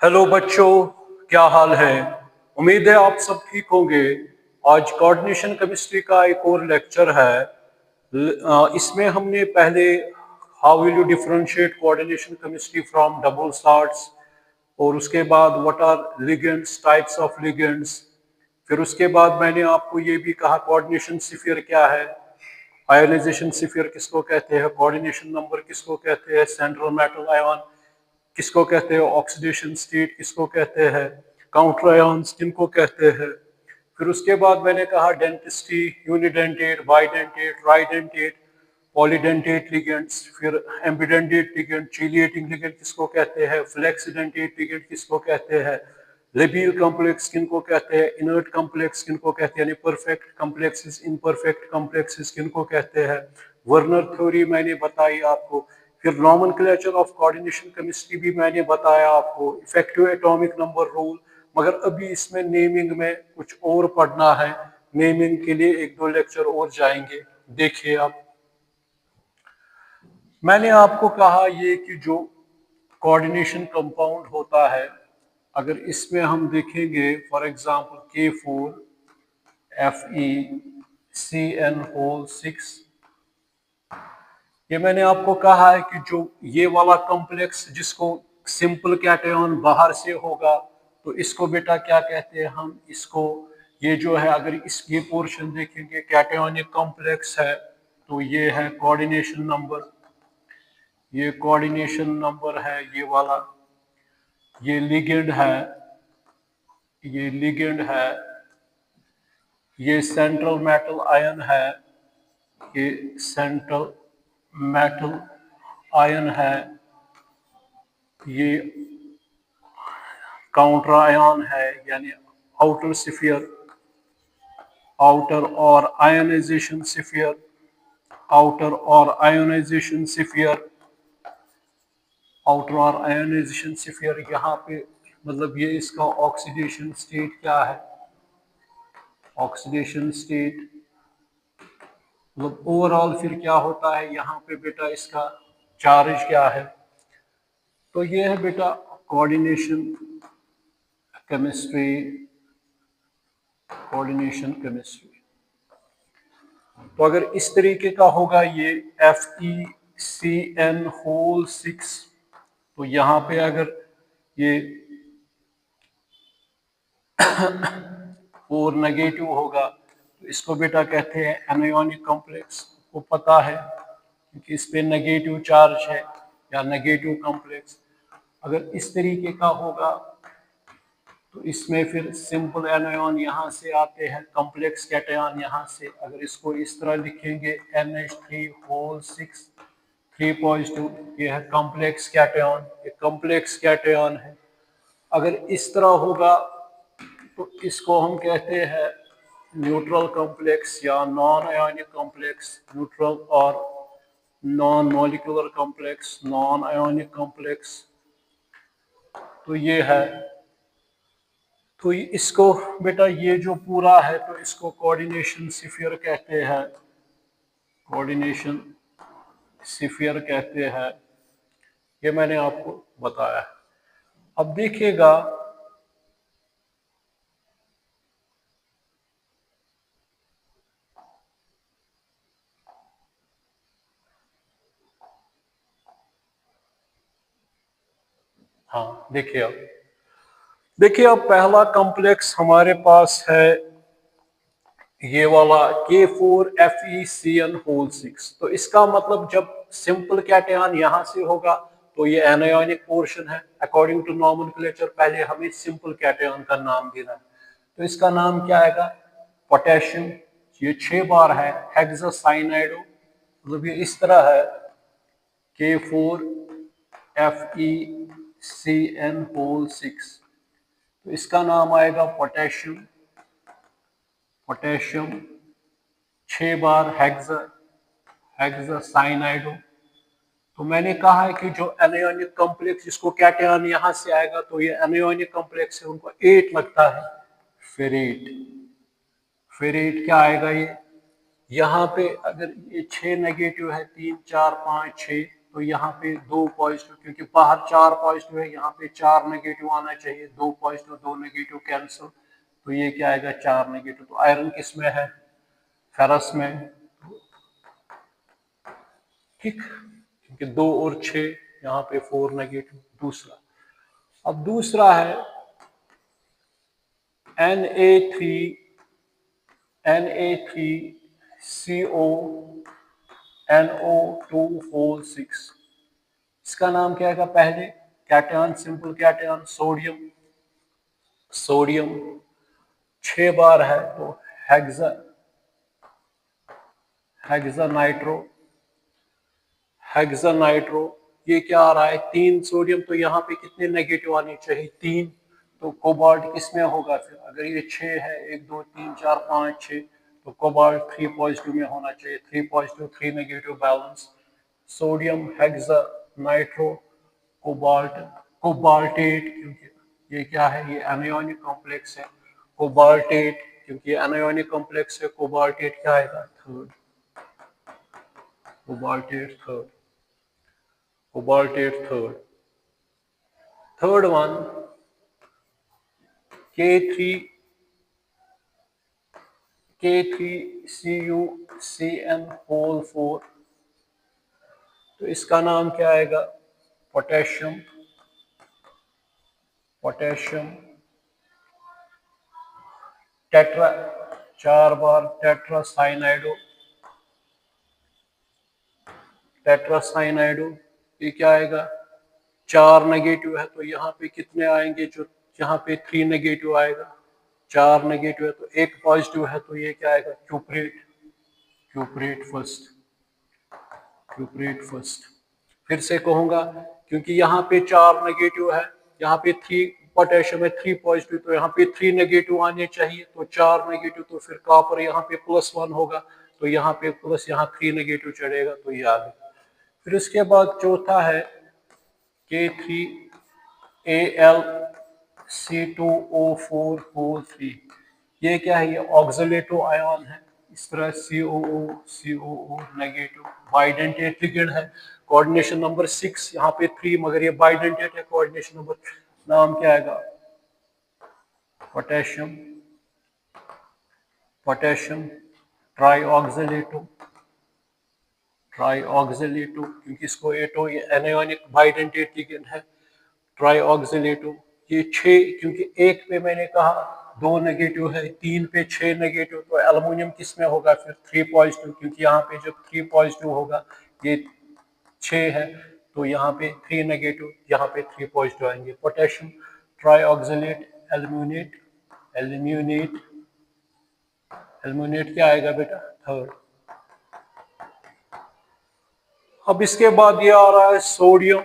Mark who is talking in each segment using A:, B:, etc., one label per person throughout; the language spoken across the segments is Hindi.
A: हेलो बच्चों, क्या हाल है। उम्मीद है आप सब ठीक होंगे। आज कोऑर्डिनेशन केमिस्ट्री का एक और लेक्चर है। इसमें हमने पहले how will you differentiate coordination chemistry from double salts, और उसके बाद what are ligands, types of ligands. फिर उसके बाद मैंने आपको ये भी कहा कोऑर्डिनेशन स्फीयर क्या है, आयोनाइजेशन स्फीयर किसको कहते हैं, कोऑर्डिनेशन नंबर किसको कहते हैं, सेंट्रल मेटल आयन किसको कहते हैं, ऑक्सीडेशन स्टेट किसको कहते हैं, काउंटर आयन्स किनको कहते हैं। फिर उसके बाद मैंने कहा dentistry, unidentate, bidentate, tridentate, polydentate ligands, फिर एम्बिडेंटेट लिगेंड, चिलिएटिंग लिगेंड किसको कहते हैं, फ्लेक्सीडेंटेट लिगेंड किसको कहते हैं, लेबियल कॉम्प्लेक्स किनको कहते हैं, इनर्ट कॉम्प्लेक्स किनको कहते हैं, यानी परफेक्ट कॉम्प्लेक्सेस, इम्परफेक्ट कॉम्प्लेक्सेस किनको कहते हैं। वर्नर थ्योरी मैंने बताई आपको। फिर नॉमेनक्लेचर ऑफ कोऑर्डिनेशन केमिस्ट्री भी मैंने बताया आपको, इफेक्टिव एटॉमिक नंबर रूल। मगर अभी इसमें नेमिंग में कुछ और पढ़ना है, नेमिंग के लिए एक दो लेक्चर और जाएंगे। देखिए आप, मैंने आपको कहा ये कि जो कोऑर्डिनेशन कंपाउंड होता है, अगर इसमें हम देखेंगे फॉर एग्जांपल K4FeCN6, ये मैंने आपको कहा है कि जो ये वाला कॉम्प्लेक्स जिसको सिंपल कैटआयन बाहर से होगा, तो इसको बेटा क्या कहते हैं हम, इसको ये जो है, अगर इस ये पोर्शन देखेंगे कैटआयनिक कॉम्प्लेक्स है, तो ये है कोऑर्डिनेशन नंबर, ये कोऑर्डिनेशन नंबर है ये वाला, ये लिगेंड है, ये लिगेंड है, ये सेंट्रल मेटल आयन है, ये सेंट्रल मेटल आयन है, ये काउंटर आयन है, यानी आउटर स्फीयर, आउटर और आयोनाइजेशन स्फीयर, आउटर और आयोनाइजेशन स्फीयर, आउटर और आयोनाइजेशन स्फीयर। यहाँ पे मतलब ये इसका ऑक्सीडेशन स्टेट क्या है, ऑक्सीडेशन स्टेट मतलब ओवरऑल फिर क्या होता है यहाँ पे बेटा, इसका चार्ज क्या है। तो ये है बेटा कोऑर्डिनेशन केमिस्ट्री, कोऑर्डिनेशन केमिस्ट्री। तो अगर इस तरीके का होगा ये FeCN6, तो यहाँ पे अगर ये 4 नेगेटिव होगा, तो इसको बेटा कहते हैं एनायोनिक कॉम्प्लेक्स, को पता है क्योंकि इस पे नेगेटिव चार्ज है या नेगेटिव कॉम्प्लेक्स। अगर इस तरीके का होगा तो इसमें फिर सिंपल एनायन यहाँ से आते हैं, कॉम्प्लेक्स कैटआयन यहाँ से। अगर इसको इस तरह लिखेंगे NH3 3 पॉजिटिव, ये है कॉम्प्लेक्स कैटआयन, ये कॉम्प्लेक्स कैटआयन है। अगर इस तरह होगा तो इसको हम कहते हैं न्यूट्रल कॉम्प्लेक्स या नॉन आयोनिक कॉम्प्लेक्स, न्यूट्रल और non molecular complex, non ionic complex. तो ये है, तो इसको बेटा ये जो पूरा है तो इसको कोऑर्डिनेशन स्फीयर कहते हैं, कोऑर्डिनेशन स्फीयर कहते हैं। ये मैंने आपको बताया है। अब देखिएगा, हाँ देखिए अब, देखिए अब पहला कॉम्प्लेक्स हमारे पास है ये वाला K4FeCN6। तो इसका मतलब जब सिंपल कैटआयन यहां से होगा तो ये एनायोनिक पोर्शन है। अकॉर्डिंग टू नॉमेनक्लेचर पहले हमें सिंपल कैटआयन का नाम देना है, तो इसका नाम क्या आएगा, पोटेशियम। ये 6 बार है, हेक्सासाइनाइडो, मतलब ये इस तरह है K4FeCN6, तो इसका नाम आएगा पोटेशियम, पोटेशियम 6 बार हेक्सासाइनाइडो। तो मैंने कहा है कि जो एनायोनिक कॉम्प्लेक्स जिसको कैटआयन यहां से आएगा, तो ये एनायोनिक कॉम्प्लेक्स है, उनको 8 लगता है, फेरेट। फेरेट क्या आएगा ये, यहाँ पे अगर ये 6 नेगेटिव है, 3 4 5 6, तो यहाँ पे 2 पॉजिटिव, क्योंकि बाहर 4 पॉजिटिव है, यहाँ पे 4 नेगेटिव आना चाहिए, 2 पॉजिटिव 2 नेगेटिव कैंसिल, तो ये क्या आएगा 4 नेगेटिव। तो आयरन किस में है, फेरस में, ठीक, क्योंकि 2 और 6, यहाँ पे 4 नेगेटिव। दूसरा, अब दूसरा है Na3CO NO2 इसका नाम क्या है, पहले cation, simple cation sodium, sodium 6 बार है, तो हेक्सानाइट्रो, हेक्सानाइट्रो, ये क्या आ रहा है 3 सोडियम, तो यहाँ पे कितने नेगेटिव आने चाहिए 3, तो कोबाल्ट किसमें होगा फिर, अगर ये 6 है 1 2 3 4 5 6, तो कोबाल्ट 3 पॉजिटिव में होना चाहिए, 3 positive 3 negative balance, sodium hexanitro cobalt, cobaltate, क्योंकि ये क्या है, ये एनायोनिक कॉम्प्लेक्स है, कोबाल्टेट, क्योंकि एनायोनिक कॉम्प्लेक्स है, कोबाल्टेट क्या आएगा third, cobaltate third, cobaltate third. Third one K3 K3CuCN whole 4, तो इसका नाम क्या आएगा, पोटेशियम, पोटेशियम टेट्रा, 4 बार टेट्रासाइनाइडो, टेट्रासाइनाइडो, ये क्या आएगा 4 नेगेटिव है, तो यहाँ पे कितने आएंगे, जो यहाँ पे 3 नेगेटिव आएगा, 4 नेगेटिव है तो 1 पॉजिटिव है, तो ये क्या आएगा क्यूप्रेट, क्यूप्रेट फर्स्ट, क्यूप्रेट फर्स्ट। फिर से कहूंगा, क्योंकि यहाँ पे 4 नेगेटिव है, यहाँ पे 3 पोटेशियम है, 3 पॉजिटिव, तो यहाँ पे 3 नेगेटिव आने चाहिए, तो 4 नेगेटिव, तो फिर कॉपर यहाँ पे +1 होगा, तो यहाँ पे प्लस, यहाँ 3 नेगेटिव चढ़ेगा, तो ये आ गया। फिर उसके बाद चौथा है K3AlC2O4 ये क्या है, ये ऑक्सीलेटो आयन है, इस तरह COO नेगेटिव, बाइडेंटेट लिगेंड है, कोऑर्डिनेशन नंबर 6, यहाँ पे 3, मगर ये बाइडेंटेट है, कोऑर्डिनेशन नंबर, नाम क्या आएगा पोटेशियम, पोटेशियम ट्राईऑक्सीलेटो, ट्राईऑक्सीलेटो, क्योंकि इसको एटो, ये एनायोनिक बाइडेंटेट लिगेंड है, ट्राईऑक्सीलेटो, ये 6, क्योंकि एक पे मैंने कहा 2 नेगेटिव है, 3 पे 6 नेगेटिव, तो एल्युमिनियम किस में होगा फिर 3 पॉजिटिव, क्योंकि यहाँ पे जब 3 पॉजिटिव होगा, ये 6 है, तो यहाँ पे 3 नेगेटिव, यहाँ पे 3 पॉजिटिव आएंगे, पोटेशियम ट्राईऑक्सीलेट एल्यूमिनेट, एल्यूमिनेट, एल्यूमिनेट क्या आएगा बेटा थर्ड। अब इसके बाद ये आ रहा है सोडियम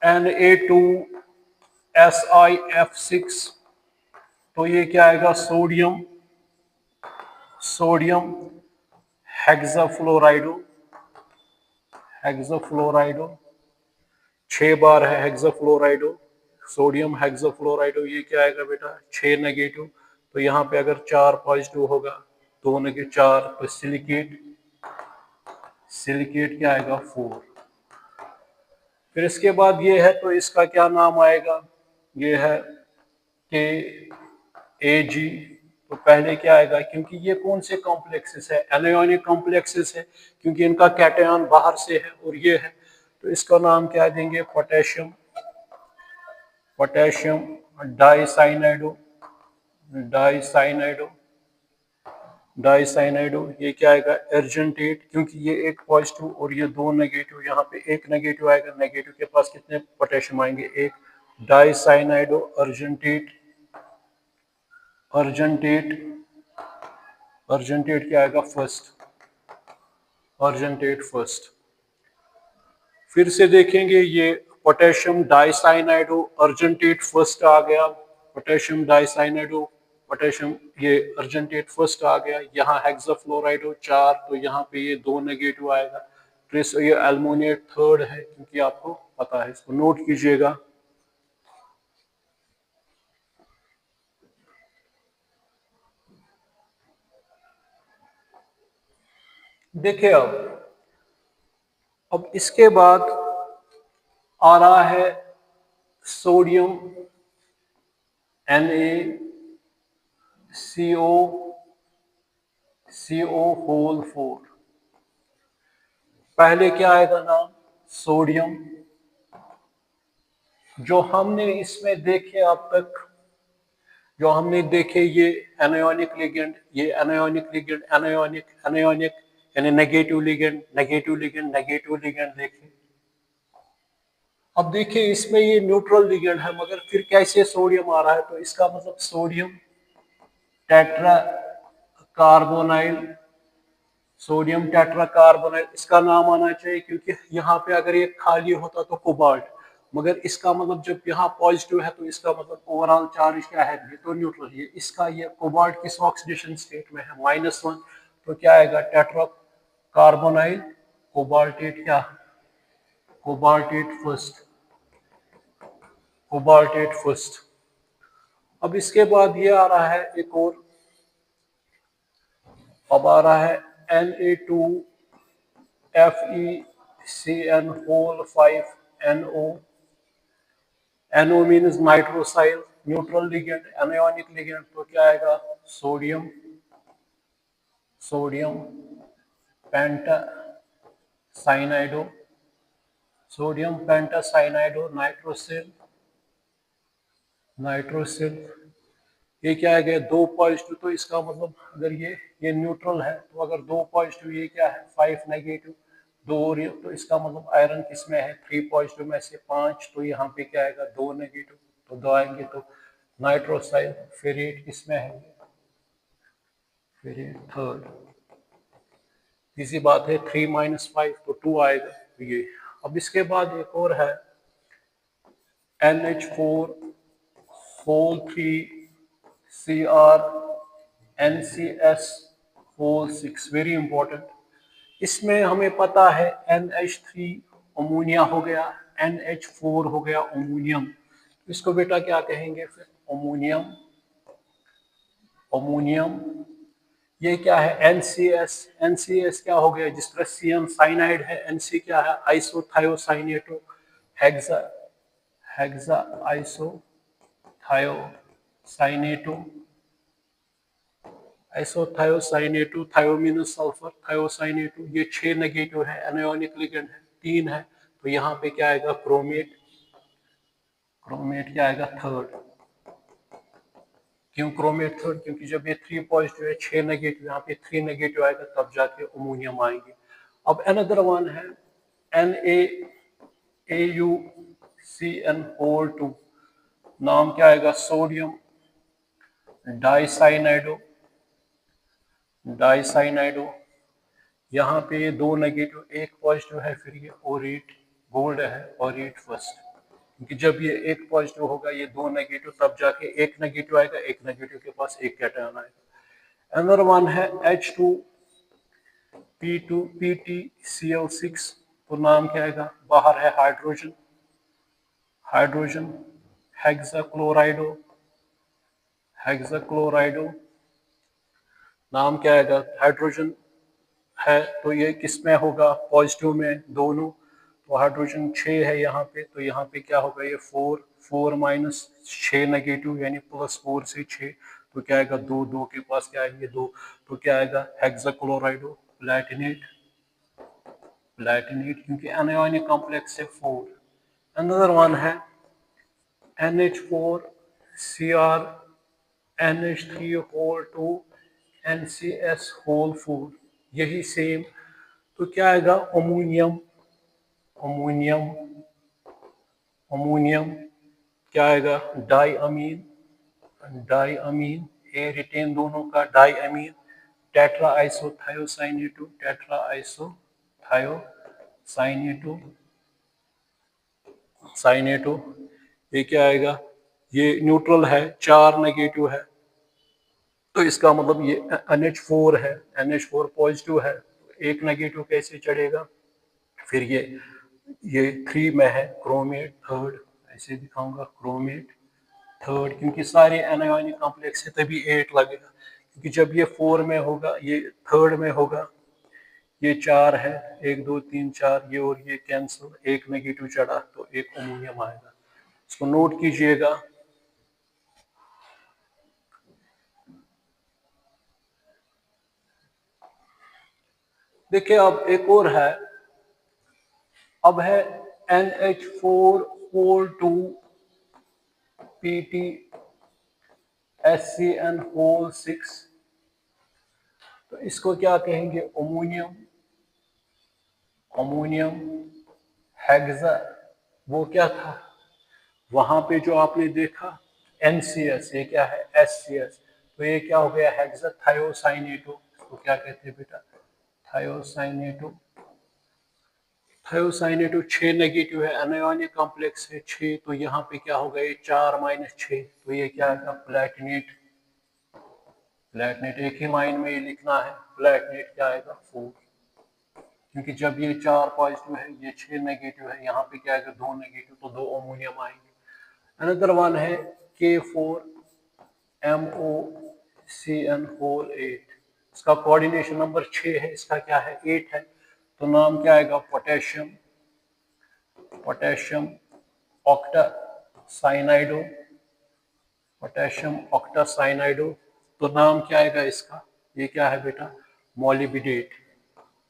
A: Na2SiF6, तो ये क्या आएगा सोडियम, सोडियम हेक्साफ्लोराइडो, हेक्साफ्लोराइडो 6 बार है हेक्साफ्लोराइडो, सोडियम हेक्साफ्लोराइडो, ये क्या आएगा बेटा 6 नेगेटिव, तो यहाँ पे अगर 4 पॉजिटिव होगा, 2 नेगेटिव 4, तो सिलिकेट, सिलिकेट क्या आएगा 4। फिर इसके बाद ये है, तो इसका क्या नाम आएगा, ये है KAG, तो पहले क्या आएगा, क्योंकि ये कौन से कॉम्प्लेक्सेस है, एनायोनिक कॉम्प्लेक्सेस है, क्योंकि इनका कैटायन बाहर से है और ये है, तो इसका नाम क्या देंगे पोटेशियम, पोटेशियम डाइसाइनाइडो, डाइसाइनाइडो, डाइसाइनाइडो, ये क्या आएगा अर्जेंटेट, क्योंकि ये 1 पॉजिटिव और ये 2 नेगेटिव, यहाँ पे 1 नेगेटिव आएगा, नेगेटिव के पास कितने पोटेशियम आएंगे 1, डाइसाइनाइडो अर्जेंटेट, अर्जेंटेट, अर्जेंटेट क्या आएगा फर्स्ट, अर्जेंटेट फर्स्ट। फिर से देखेंगे, ये पोटेशियम डाइसाइनाइडो अर्जेंटेट फर्स्ट आ गया, पोटेशियम डाइसाइनाइडो, पोटेशियम ये अर्जेंटेट फर्स्ट आ गया, यहाँ हेक्साफ्लोराइडो 4, तो यहाँ पे ये 2 नेगेटिव आएगा, फिर ये एल्युमिनेट थर्ड है, क्योंकि आपको पता है, इसको नोट कीजिएगा। देखिए अब अब इसके बाद आ रहा है सोडियम NaCO4। पहले क्या आएगा नाम? सोडियम। जो हमने इसमें देखे अब तक, जो हमने देखे ये एनायोनिक लिगेंड, ये एनायोनिक लिगेंड, एनायोनिक एनायोनिक यानी negative ligand, negative ligand, negative ligand देखे। अब देखिए इसमें ये न्यूट्रल लिगेंड है, मगर फिर कैसे सोडियम आ रहा है? तो इसका मतलब sodium tetra carbonyl, sodium tetra carbonyl इसका नाम आना चाहिए, क्योंकि यहाँ पे अगर ये खाली होता तो कोबाल्ट, मगर इसका मतलब जब यहाँ पॉजिटिव है तो इसका मतलब ओवरऑल चार्ज क्या है? ये तो न्यूट्रल। ये इसका ये कोबाल्ट किस ऑक्सीडेशन स्टेट में है? -1। तो क्या आएगा? टेट्रा कार्बोनाइल कोबाल्टेट, क्या? Cobaltate first, cobaltate first. अब इसके बाद ये आ रहा है एक और, अब आ रहा है Na2FeCN5NO। NO means nitrosyl, neutral ligand, anionic ligand. तो क्या आएगा? Sodium, sodium pentacyanido, sodium pentacyanido nitrosyl, nitrosyl. ये क्या है? दो पॉजिटिव, तो इसका मतलब अगर ये न्यूट्रल है तो अगर दो पॉजिटिव, ये क्या है? 5 नेगेटिव, दो और तो इसका मतलब आयरन किसमें है? 3 पॉजिटिव में से 5, तो यहाँ पे क्या आएगा? 2 नेगेटिव, तो 2 आएंगे। तो नाइट्रोसाइल फेरेट किसमें है? Ferrate third. इसी बात है, 3 - 5 तो 2 आएगा ये। अब इसके बाद एक और है NH4 whole 3CrNCS6, very important. इसमें हमें पता है NH3 अमोनिया हो गया, NH4 हो गया अमोनियम। इसको बेटा क्या कहेंगे फिर? Ammonium, ammonium. ये क्या है? NCS, NCS क्या हो गया? जिस तरह CN साइनाइड है, NC क्या है? आइसोथायोसाइनेटो हेक्सा, हेक्सा आइसोथायोसाइनेटो, आइसोथायोसाइनेटो, थायो मीन्स सल्फर, थायोसाइनेटो। ये 6 नेगेटिव है, एनायोनिक लिगेंड है, 3 है। तो यहाँ पे क्या आएगा? क्रोमेट, क्रोमेट क्या आएगा? थर्ड। क्यों क्रोमेट थर्ड? क्योंकि जब ये 3 पॉजिटिव है, 6 नेगेटिव, यहाँ पे 3 नेगेटिव आएगा, तब जाके अमोनियम आएंगे। अब अनदर वन है NaAuCN2, नाम क्या आएगा? सोडियम डाइसाइनाइडो, डाइसाइनाइडो। यहाँ पे ये 2 नेगेटिव, 1 पॉजिटिव है, फिर ये ओरेट, गोल्ड है, ओरेट फर्स्ट। क्योंकि जब ये 1 पॉजिटिव होगा, ये 2 नेगेटिव, तब जाके 1 नेगेटिव आएगा, 1 नेगेटिव के पास 1 कैटायन आएगा। अनदर वन है H2P2PtCl6, तो नाम क्या आएगा? बाहर है हाइड्रोजन, हाइड्रोजन हेक्साक्लोराइडो, हेक्साक्लोराइडो। नाम क्या आएगा? हाइड्रोजन है, तो ये किस में होगा? पॉजिटिव में, दोनों। तो हाइड्रोजन 6 है यहाँ पे, तो यहाँ पे क्या होगा? ये 4, 4 माइनस 6 नेगेटिव, यानी +4 से 6, तो क्या आएगा? 2, 2 के पास क्या आएंगे? 2, तो क्या आएगा? हेक्साक्लोराइडो प्लैटिनेट, प्लैटिनेट, क्योंकि एनायोनिक कॉम्प्लेक्स है 4। अनदर वन है NH4Cr NH3 whole 2 NCS whole 4, यही सेम। तो क्या आएगा? अमोनियम, अमोनियम, अमोनियम क्या आएगा? Di amine, di amine, a written दोनों का, di amine. Tetra isothiocyanato, tetra isothiocyanato, cyanato. ये क्या आएगा? ये न्यूट्रल है, 4 नेगेटिव है, तो इसका मतलब ये NH4 है, NH4 पॉजिटिव है, 1 नेगेटिव कैसे चढ़ेगा? फिर ये 3 में है, क्रोमेट थर्ड, ऐसे दिखाऊंगा, क्रोमेट थर्ड, क्योंकि सारे एनायोनिक कॉम्प्लेक्स है, तभी 8 लगेगा। क्योंकि जब ये 4 में होगा, ये थर्ड में होगा, ये 4 है, 1 2 3 4, ये और ये कैंसिल, एक नेगेटिव चढ़ा तो एक अमोनियम आएगा। इसको नोट कीजिएगा। देखिए अब एक और है, अब है NH4 PTSCN6। तो इसको क्या कहेंगे? Ammonium, ammonium hexa. वो क्या था वहां पे जो आपने देखा NCS, ये क्या है SCS, तो ये क्या हो गया? Hexa thiocyanato. इसको क्या कहते हैं बेटा? थायोसाइनेटो। थायोसाइनेटो 6 नेगेटिव है, अनायोनिक कॉम्प्लेक्स है 6, तो यहाँ पे क्या होगा? ये 4 - 6, तो ये क्या है? प्लेटिनेट। प्लेटिनेट एक ही लाइन में ये लिखना है, प्लेटिनेट क्या आएगा? 4, क्योंकि जब ये 4 पॉजिटिव है, ये 6 नेगेटिव है, यहाँ पे क्या आएगा? 2 नेगेटिव, तो 2 अमोनियम आएंगे। अनदर वन है K4MOCN8। इसका कोऑर्डिनेशन नंबर 6 है, इसका क्या है? 8 है, तो नाम क्या आएगा? Potassium, potassium octacyanido, potassium octacyanido. तो नाम क्या आएगा इसका? ये क्या है बेटा? मोलिबिडेट।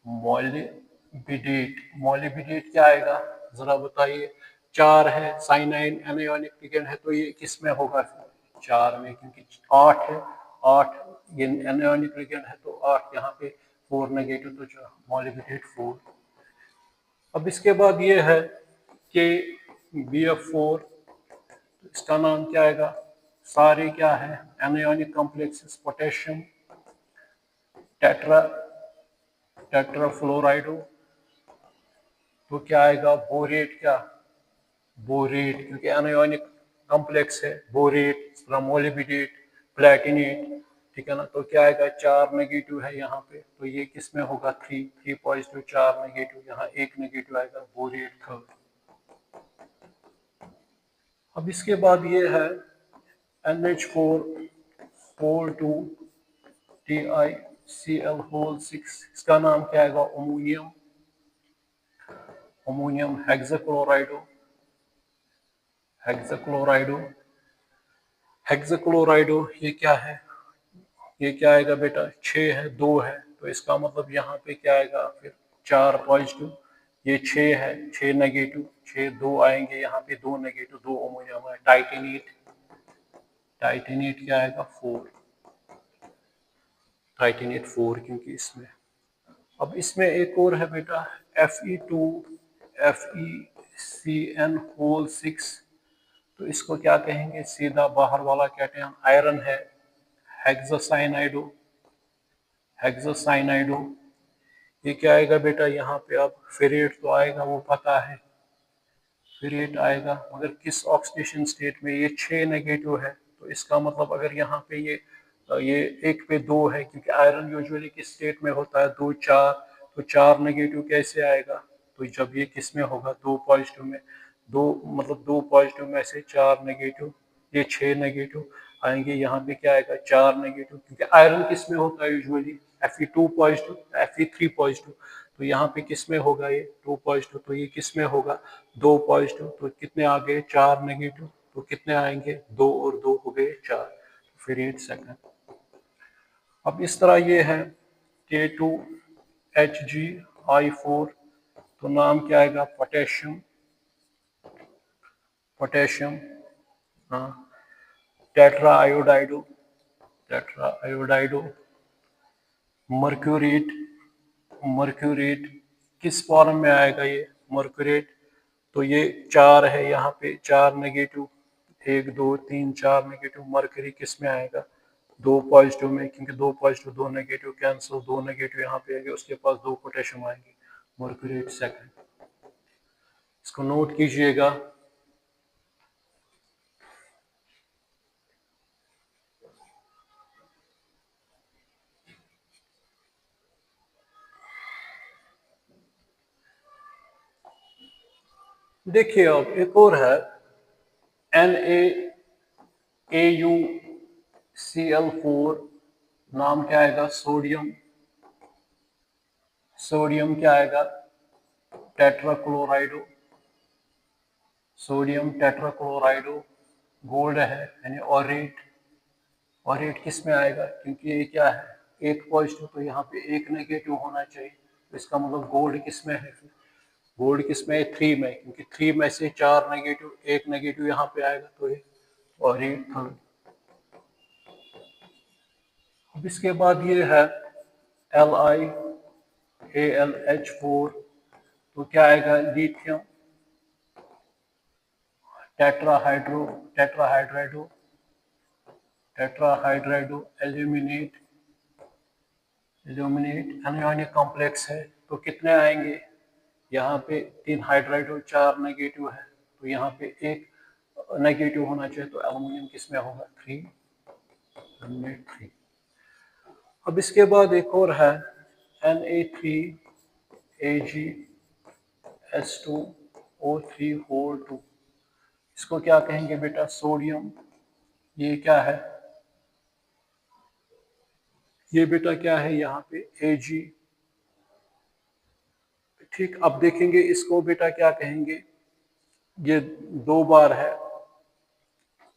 A: मोलिबिडेट, मोलिबिडेट क्या आएगा? जरा बताइए। 4 है, साइनाइन एनायोनिक लिगेंड है, तो ये किस में होगा? 4 में, क्योंकि 8 है, 8 ये एनायोनिक लिगेंड है, तो 8 यहाँ पे 4 नेगेटिव, तो मोलिबिडेट 4। अब इसके बाद ये है कि BF4, इसका नाम क्या आएगा? सारे क्या है? एनायोनिक कॉम्प्लेक्सेस, पोटेशियम टेट्रा टेट्राफ्लोराइडो, तो क्या आएगा? बोरेट। क्या? बोरेट, क्योंकि एनायोनिक कॉम्प्लेक्स है, बोरेट, मोलिबिडेट, प्लेटिनेट, ठीक है ना? तो क्या आएगा? 4 नेगेटिव है यहाँ पे, तो ये किस में होगा? 3 पॉजिटिव 4 नेगेटिव, यहाँ 1 नेगेटिव आएगा, बोरेट थर्ड। अब इसके बाद ये है NH4 TiCl6। इसका नाम क्या आएगा? Ammonium, ammonium hexachlorido, hexachlorido, hexachlorido. ये क्या है? ये क्या आएगा बेटा? 6 है, 2 है, तो इसका मतलब यहाँ पे क्या आएगा? फिर 4 पॉजिटिव, ये 6 है, 6 नेगेटिव, 6 2 आएंगे, यहाँ पे 2 नेगेटिव, 2 अमोनियम है। टाइटेनेट, टाइटेनेट क्या आएगा? 4, टाइटेनेट 4, क्योंकि इसमें। अब इसमें एक और है बेटा, FeCN6। तो इसको क्या कहेंगे? सीधा बाहर वाला कैटआयन आयरन है, हेक्सासाइनाइडो, हेक्सासाइनाइडो। ये क्या आएगा बेटा? यहाँ पे अब फेरेट तो आएगा, वो पता है, फेरेट आएगा, मगर किस ऑक्सीडेशन स्टेट में? ये 6 नेगेटिव है, तो इसका मतलब अगर यहाँ पे ये 1 पे 2 है, क्योंकि आयरन यूजुअली किस स्टेट में होता है? 2 4, तो 4 नेगेटिव कैसे आएगा? तो जब ये किस में होगा? 2 पॉजिटिव में, 2 मतलब 2 पॉजिटिव में से 4 नेगेटिव, ये 6 नेगेटिव आएंगे, यहाँ पे क्या आएगा? 4 नेगेटिव, क्योंकि आयरन किस में होता है usually? Fe2 positive, Fe3 positive, तो यहाँ पे किस में होगा? ये 2 पॉजिटिव, तो ये किस में होगा? 2 पॉजिटिव, तो कितने आ गए? 4 नेगेटिव, तो कितने आएंगे? 2 और 2 हो गए 4, फिर 8 सेकंड। अब इस तरह ये है K2HgI4, तो नाम क्या आएगा? पोटेशियम, पोटेशियम, हाँ, टेट्रा आयोडाइडो, टेट्रा आयोडाइडो, मर्क्यूरेट, मर्क्यूरेट किस फॉर्म में आएगा? ये मर्क्यूरेट, तो ये 4 है, यहाँ पे 4 नेगेटिव, 1 2 3 4 नेगेटिव, मर्करी किस में आएगा? 2 पॉजिटिव में, क्योंकि 2 पॉजिटिव 2 नेगेटिव कैंसिल, 2 नेगेटिव यहाँ पे आएंगे, उसके पास 2 पोटेशियम आएंगे, मर्क्यूरेट सेकंड। इसको नोट कीजिएगा। देखिए अब एक और है NaAuCl4, नाम क्या आएगा? सोडियम, सोडियम क्या आएगा, टेट्राक्लोराइडो, सोडियम टेट्राक्लोराइडो। गोल्ड है यानी ऑरेट, ऑरेट किस में आएगा, क्योंकि ये क्या है एक पॉजिटिव, तो यहाँ पे एक नेगेटिव होना चाहिए, तो इसका मतलब गोल्ड किस में है, गोल्ड किस में है 3 में, क्योंकि 3 में से 4 नेगेटिव, एक नेगेटिव यहाँ पे आएगा, तो ये ऑरेट थर्ड। अब इसके बाद ये है LiAlH4, तो क्या आएगा, lithium tetrahydro, टेट्राहाइड्राइडो, टेट्राहाइड्राइडो aluminate, aluminate अनियोनिक complex है, तो कितने आएंगे, यहाँ पे 3 हाइड्राइड और 4 नेगेटिव है, तो यहाँ पे एक नेगेटिव होना चाहिए, तो एल्यूमिनियम किस में होगा 3, 3। अब इसके बाद एक और है Na3AgS2O3 इसको क्या कहेंगे बेटा, सोडियम, ये क्या है, ये बेटा क्या है यहाँ पे Ag, ठीक। अब देखेंगे इसको बेटा क्या कहेंगे, ये 2 बार है,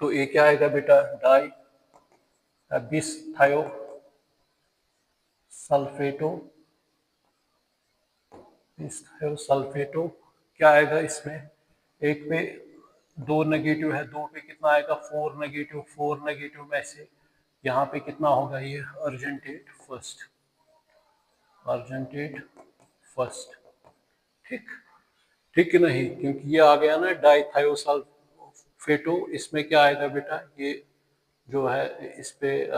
A: तो ये क्या आएगा बेटा, डाई बिसथायो सल्फेटो, सल्फेटो क्या आएगा इसमें, एक पे 2 नेगेटिव है, 2 पे कितना आएगा 4 नेगेटिव, 4 नेगेटिव में से यहाँ पे कितना होगा, ये अर्जेंटेट फर्स्ट, अर्जेंटेट फर्स्ट, ठीक, ठीक नहीं, क्योंकि ये आ गया ना डाइथायोसल्फेटो, इसमें क्या आएगा बेटा, ये जो है इस पे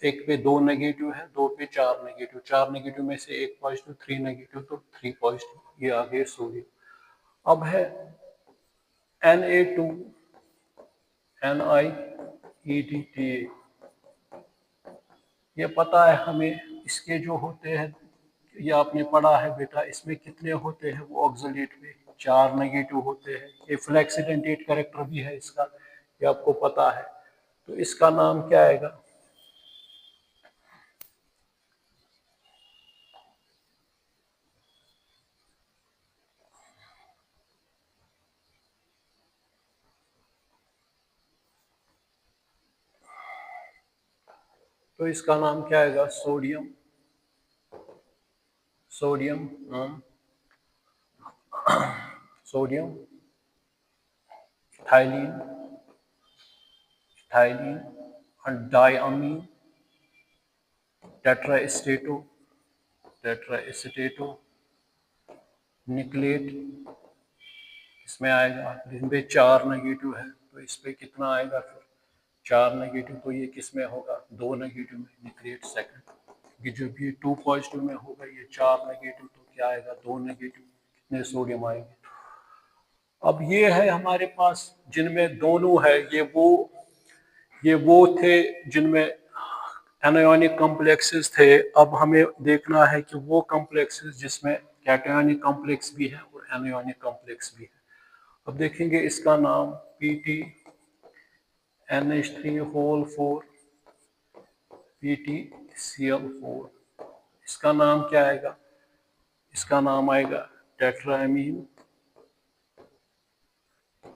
A: एक पे 2 नेगेटिव है, 2 पे 4 नेगेटिव, 4 नेगेटिव में से एक पॉजिटिव, 3 नेगेटिव, तो 3 पॉजिटिव, ये आ गए सोडियम। अब है Na2 NiEDTA, ये पता है हमें, इसके जो होते हैं, ये आपने पढ़ा है बेटा, इसमें कितने होते हैं वो ऑक्सलेट में, 4 नेगेटिव होते हैं, ये फ्लेक्सीडेंटेट कैरेक्टर भी है इसका, ये आपको पता है, तो इसका नाम क्या आएगा, तो इसका नाम क्या आएगा, सोडियम, सोडियम सोडियम थाइलीन, थाइलीन और डायअमीन टेट्राएस्टेटो, टेट्राएस्टेटो निकलेट, इसमें आएगा, जिसमें 4 नेगेटिव है, तो इस पे कितना आएगा फिर 4 नेगेटिव, तो ये किस में होगा 2 नेगेटिव में, निकलेट सेकंड, जब ये 2 पॉजिटिव में होगा, ये 4 नेगेटिव, तो क्या आएगा 2 नेगेटिव, कितने सोडियम आएंगे। अब ये है हमारे पास जिनमें दोनों है, ये वो थे जिनमें एनायोनिक कॉम्प्लेक्सेस थे। अब हमें देखना है कि वो कॉम्प्लेक्सेस जिसमें कैटायोनिक कॉम्प्लेक्स भी है और एनायोनिक कॉम्प्लेक्स भी है। अब देखेंगे इसका नाम PTNH3 PTCl4, इसका नाम क्या आएगा, इसका नाम आएगा टेट्रामीन,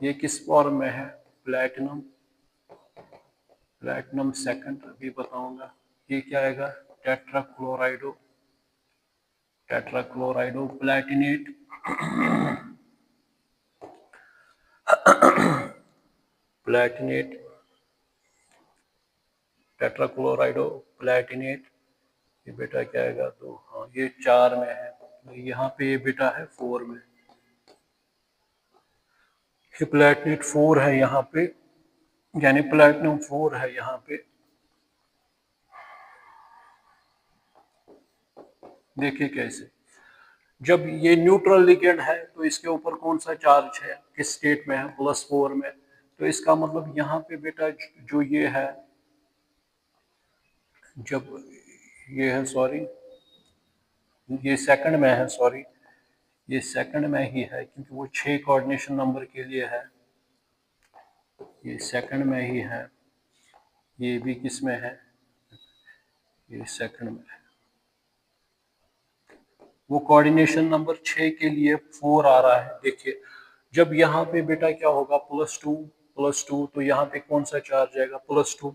A: ये किस फॉर्म में है, प्लैटिनम, प्लैटिनम सेकंड अभी बताऊंगा, ये क्या आएगा टेट्राक्लोराइडो, टेट्राक्लोराइडो प्लैटिनेट, प्लैटिनेट, टेट्राक्लोराइडो प्लैटिनेट, ये बेटा क्या आएगा, तो हाँ ये 4 में है, यहाँ पे ये बेटा है 4 में, ये प्लैटिनेट 4 है यहाँ पे, यानी प्लैटिनम 4 है यहाँ पे। देखिए कैसे, जब ये न्यूट्रल लिगेंड है तो इसके ऊपर कौन सा चार्ज है, किस स्टेट में है, +4 में, तो इसका मतलब यहाँ पे बेटा जो ये है, जब ये है सॉरी, ये सेकंड में है, सॉरी ये सेकंड में ही है, क्योंकि वो 6 कोऑर्डिनेशन नंबर के लिए है, ये सेकंड में ही है, ये भी किस में है, ये सेकंड में है। वो कोऑर्डिनेशन नंबर 6 के लिए 4 आ रहा है। देखिए जब यहाँ पे बेटा क्या होगा +2 तो यहाँ पे कौन सा चार्ज आएगा +2।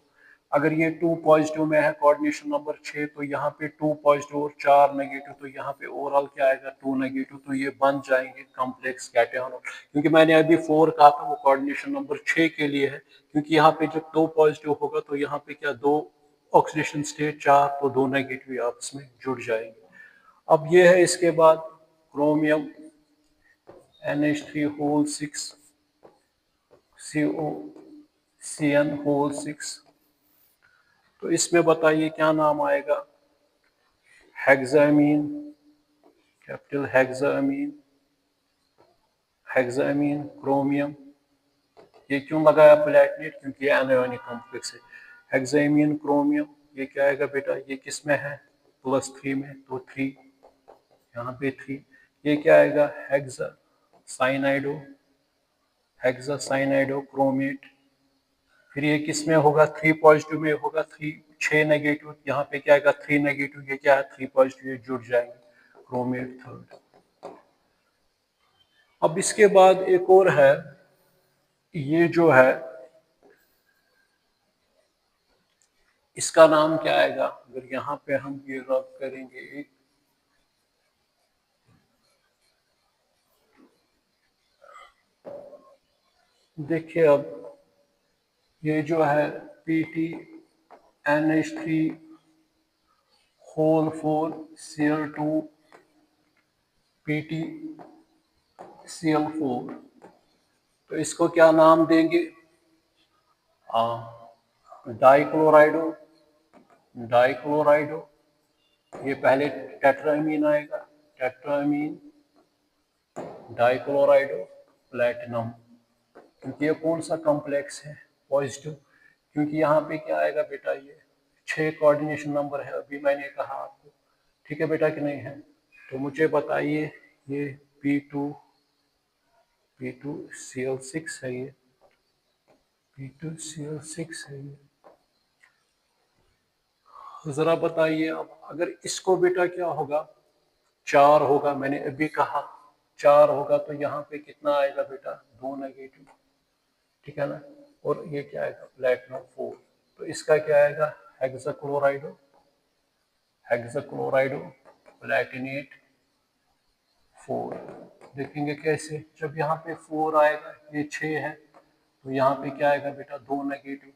A: अगर ये 2 पॉजिटिव में है कोऑर्डिनेशन नंबर 6 तो यहाँ पे 2 पॉजिटिव और 4 नेगेटिव, तो यहाँ पे ओवरऑल क्या आएगा 2 नेगेटिव, तो ये बन जाएंगे कॉम्प्लेक्स कैटायन। क्योंकि मैंने अभी 4 कहा था वो कोऑर्डिनेशन नंबर 6 के लिए है, क्योंकि यहाँ पे जब 2 पॉजिटिव होगा तो यहाँ पे क्या 2 ऑक्सीडेशन स्टेट 4 तो 2 नेगेटिव आपस में जुड़ जाएंगे। अब ये है इसके बाद क्रोमियम NH3 6 COCN 6, तो इसमें बताइए क्या नाम आएगा, हेक्सामीन, कैपिटल हेक्सामीन क्रोमियम। ये क्यों लगाया प्लेटिनेट, क्योंकि एनायोनिक कॉम्प्लेक्स है। हेक्सामीन क्रोमियम ये क्या आएगा बेटा, ये किस में है +3 में, तो 3 यहाँ पे 3। ये क्या आएगा हेक्सासाइनाइडो क्रोमेट। फिर ये किस में होगा 3 पॉजिटिव में होगा, 6 नेगेटिव, यहाँ पे क्या आएगा 3 नेगेटिव, ये क्या है 3 पॉजिटिव, ये जुड़ जाएंगे क्रोमेट 3। अब इसके बाद एक और है, ये जो है इसका नाम क्या आएगा, अगर यहाँ पे हम ये रब करेंगे, देखिए अब ये जो है PTNH3 4 PTCl4, तो इसको क्या नाम देंगे, डाइक्लोराइडो। ये पहले टेट्रामीन आएगा, टेट्रामीन डाइक्लोराइडो प्लेटिनम, क्योंकि ये कौन सा कॉम्प्लेक्स है पॉजिटिव, क्योंकि यहाँ पे क्या आएगा बेटा, ये 6 कोऑर्डिनेशन नंबर है, अभी मैंने कहा आपको, ठीक है बेटा कि नहीं है। तो मुझे बताइए ये P2Cl6 है, ये P2Cl6 है ये, जरा बताइए अब अगर इसको बेटा क्या होगा 4 होगा, मैंने अभी कहा 4 होगा, तो यहाँ पे कितना आएगा बेटा 2 नेगेटिव, ठीक है ना। और ये क्या आएगा प्लेटिनम 4, तो इसका क्या आएगा हेक्साक्लोराइडो प्लेटिनेट 4। देखेंगे कैसे, जब यहाँ पे 4 आएगा, ये 6 है, तो यहाँ पे क्या आएगा बेटा 2 नेगेटिव,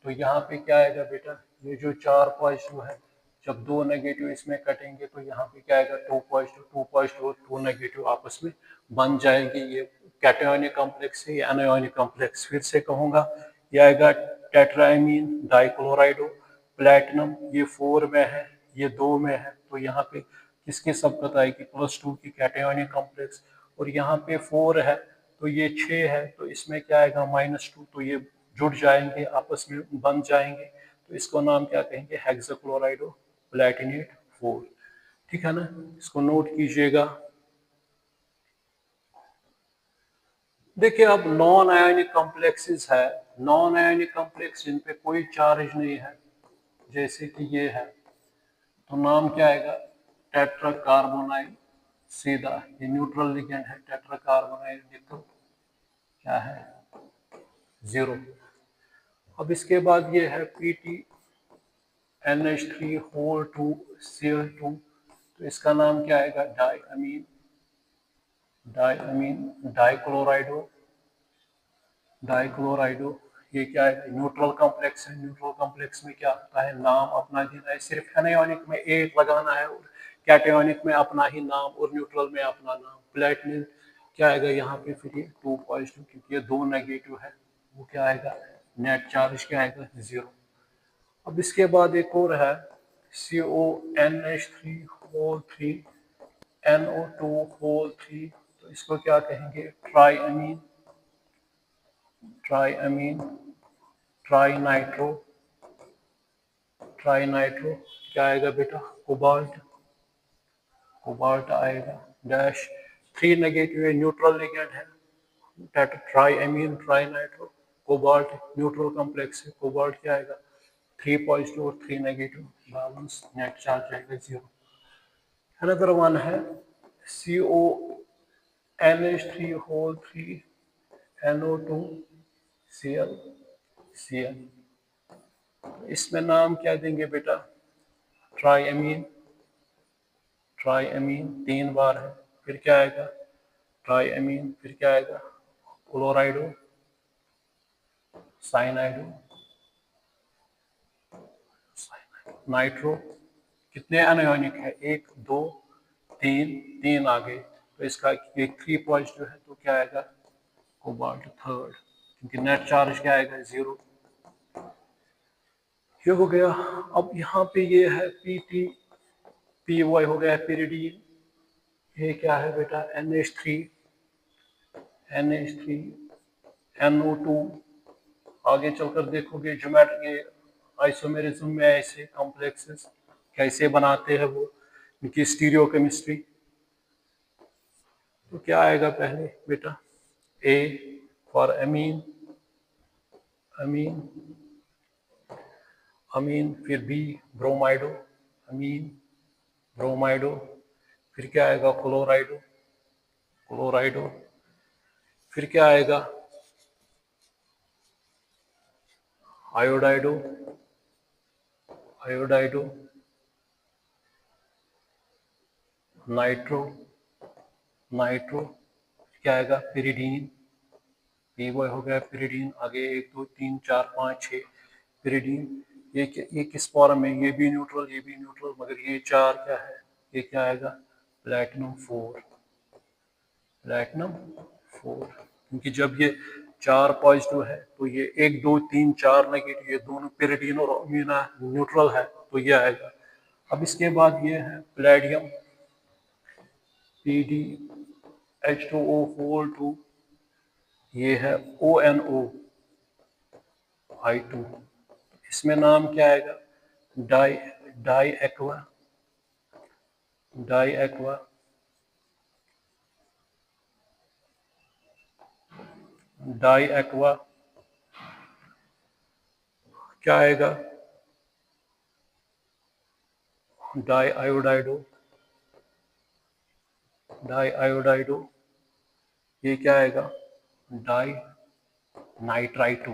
A: तो यहाँ पे क्या आएगा बेटा, ये जो 4 पॉजिटिव है, जब 2 नेगेटिव इसमें कटेंगे तो यहाँ पे क्या आएगा 2 पॉजिटिव और 2 नेगेटिव आपस में बन जाएंगे। ये कैटायोनिक कॉम्प्लेक्स है, ये एनायोनिक कॉम्प्लेक्स। फिर से कहूँगा, ये आएगा टेट्रामीन डाइक्लोराइडो प्लेटिनम, ये 4 में है, ये 2 में है, तो यहाँ पे किसकी सबकत आएगी +2 की कैटायोनिक कॉम्प्लेक्स। और यहाँ पे 4 है तो ये 6 है, तो इसमें क्या आएगा -2, तो ये जुड़ जाएंगे आपस में बन जाएंगे, तो इसको नाम क्या कहेंगे हेक्साक्लोराइडो प्लेटिनेट 4, ठीक है ना। इसको नोट कीजिएगा। देखिए अब नॉन आयोनिक कॉम्प्लेक्सेस है, नॉन आयोनिक कॉम्प्लेक्स जिन पे कोई चार्ज नहीं है, जैसे कि ये है, तो नाम क्या आएगा टेट्राकार्बोनाइल, सीधा ये न्यूट्रल लिगेंड है, टेट्राकार्बोनाइल निकल क्या है 0। अब इसके बाद ये है PTNH3 2Cl2, तो इसका नाम क्या आएगा डाइक्लोराइडो। ये क्या है न्यूट्रल कॉम्प्लेक्स है, न्यूट्रल कॉम्प्लेक्स में क्या होता है नाम अपना देना है, सिर्फ एनायोनिक में एक लगाना है और कैटायोनिक में अपना ही नाम और न्यूट्रल में अपना नाम। प्लेटिनम क्या आएगा यहाँ पे, फिर ये 2 पॉजिटिव, क्योंकि ये 2 नेगेटिव है, वो क्या आएगा नेट चार्ज क्या आएगा 0। अब इसके बाद एक और है CONH3 तो इसको क्या कहेंगे ट्राइनाइट्रो क्या आएगा बेटा कोबाल्ट आएगा डैश 3 नेगेटिव है, न्यूट्रल लिगेंड है, ट्राइनाइट्रो कोबाल्ट न्यूट्रल कॉम्प्लेक्स है, कोबाल्ट क्या आएगा 3 पॉजिटिव और 3 नेगेटिव, बैलेंस नेट चार्ज आएगा 0। अनदर वन है CONH3 होल 3 NO2 Cl। इसमें नाम क्या देंगे बेटा? ट्राइएमीन। ट्राइएमीन 3 बार है, फिर क्या आएगा? ट्राइएमीन, फिर क्या आएगा? क्लोराइडो, साइनाइडो, नाइट्रो। कितने अनआयोनिक है? 1 2 3, 3 आ गए, तो इसका एक 3 पॉजिटिव है, तो क्या आएगा? कोबाल्ट थर्ड, क्योंकि नेट चार्ज क्या आएगा? 0। ये हो गया। अब यहाँ पे ये है PT, PY हो गया pyridine। ये क्या है बेटा? NH3, NH3, NO2। आगे चलकर देखोगे ज्योमेट्री आइसोमेरिज्म में ऐसे कॉम्प्लेक्सेस कैसे बनाते हैं वो, इनकी स्टीरियो केमिस्ट्री। तो क्या आएगा पहले बेटा? A फॉर अमीन, अमीन, अमीन, फिर B ब्रोमाइडो, अमीन, ब्रोमाइडो, फिर क्या आएगा? क्लोराइडो, क्लोराइडो, फिर क्या आएगा? आयोडाइडो, आयोडाइडो, नाइट्रो, नाइट्रो, क्या आएगा? पिरिडीन। PY हो गया पिरिडीन। आगे 1 2 3 4 5 6 पिरिडीन। ये किस फॉर्म में? ये भी न्यूट्रल, ये भी न्यूट्रल, मगर ये 4 क्या है? ये क्या आएगा? Platinum 4, platinum 4। क्योंकि जब ये 4 पॉजिटिव है तो ये 1 2 3 4 नेगेटिव, ये दोनों पिरिडीन और अमीना न्यूट्रल है, तो ये आएगा। अब इसके बाद ये है प्लेडियम, PdH2O होल 2, ये है ONO I2। इसमें नाम क्या आएगा? Di, di aqua, di aqua, di aqua, क्या आएगा? डाई आयोडाइडो, डाई आयोडाइडो, ये क्या आएगा? डाई नाइट्राइटो,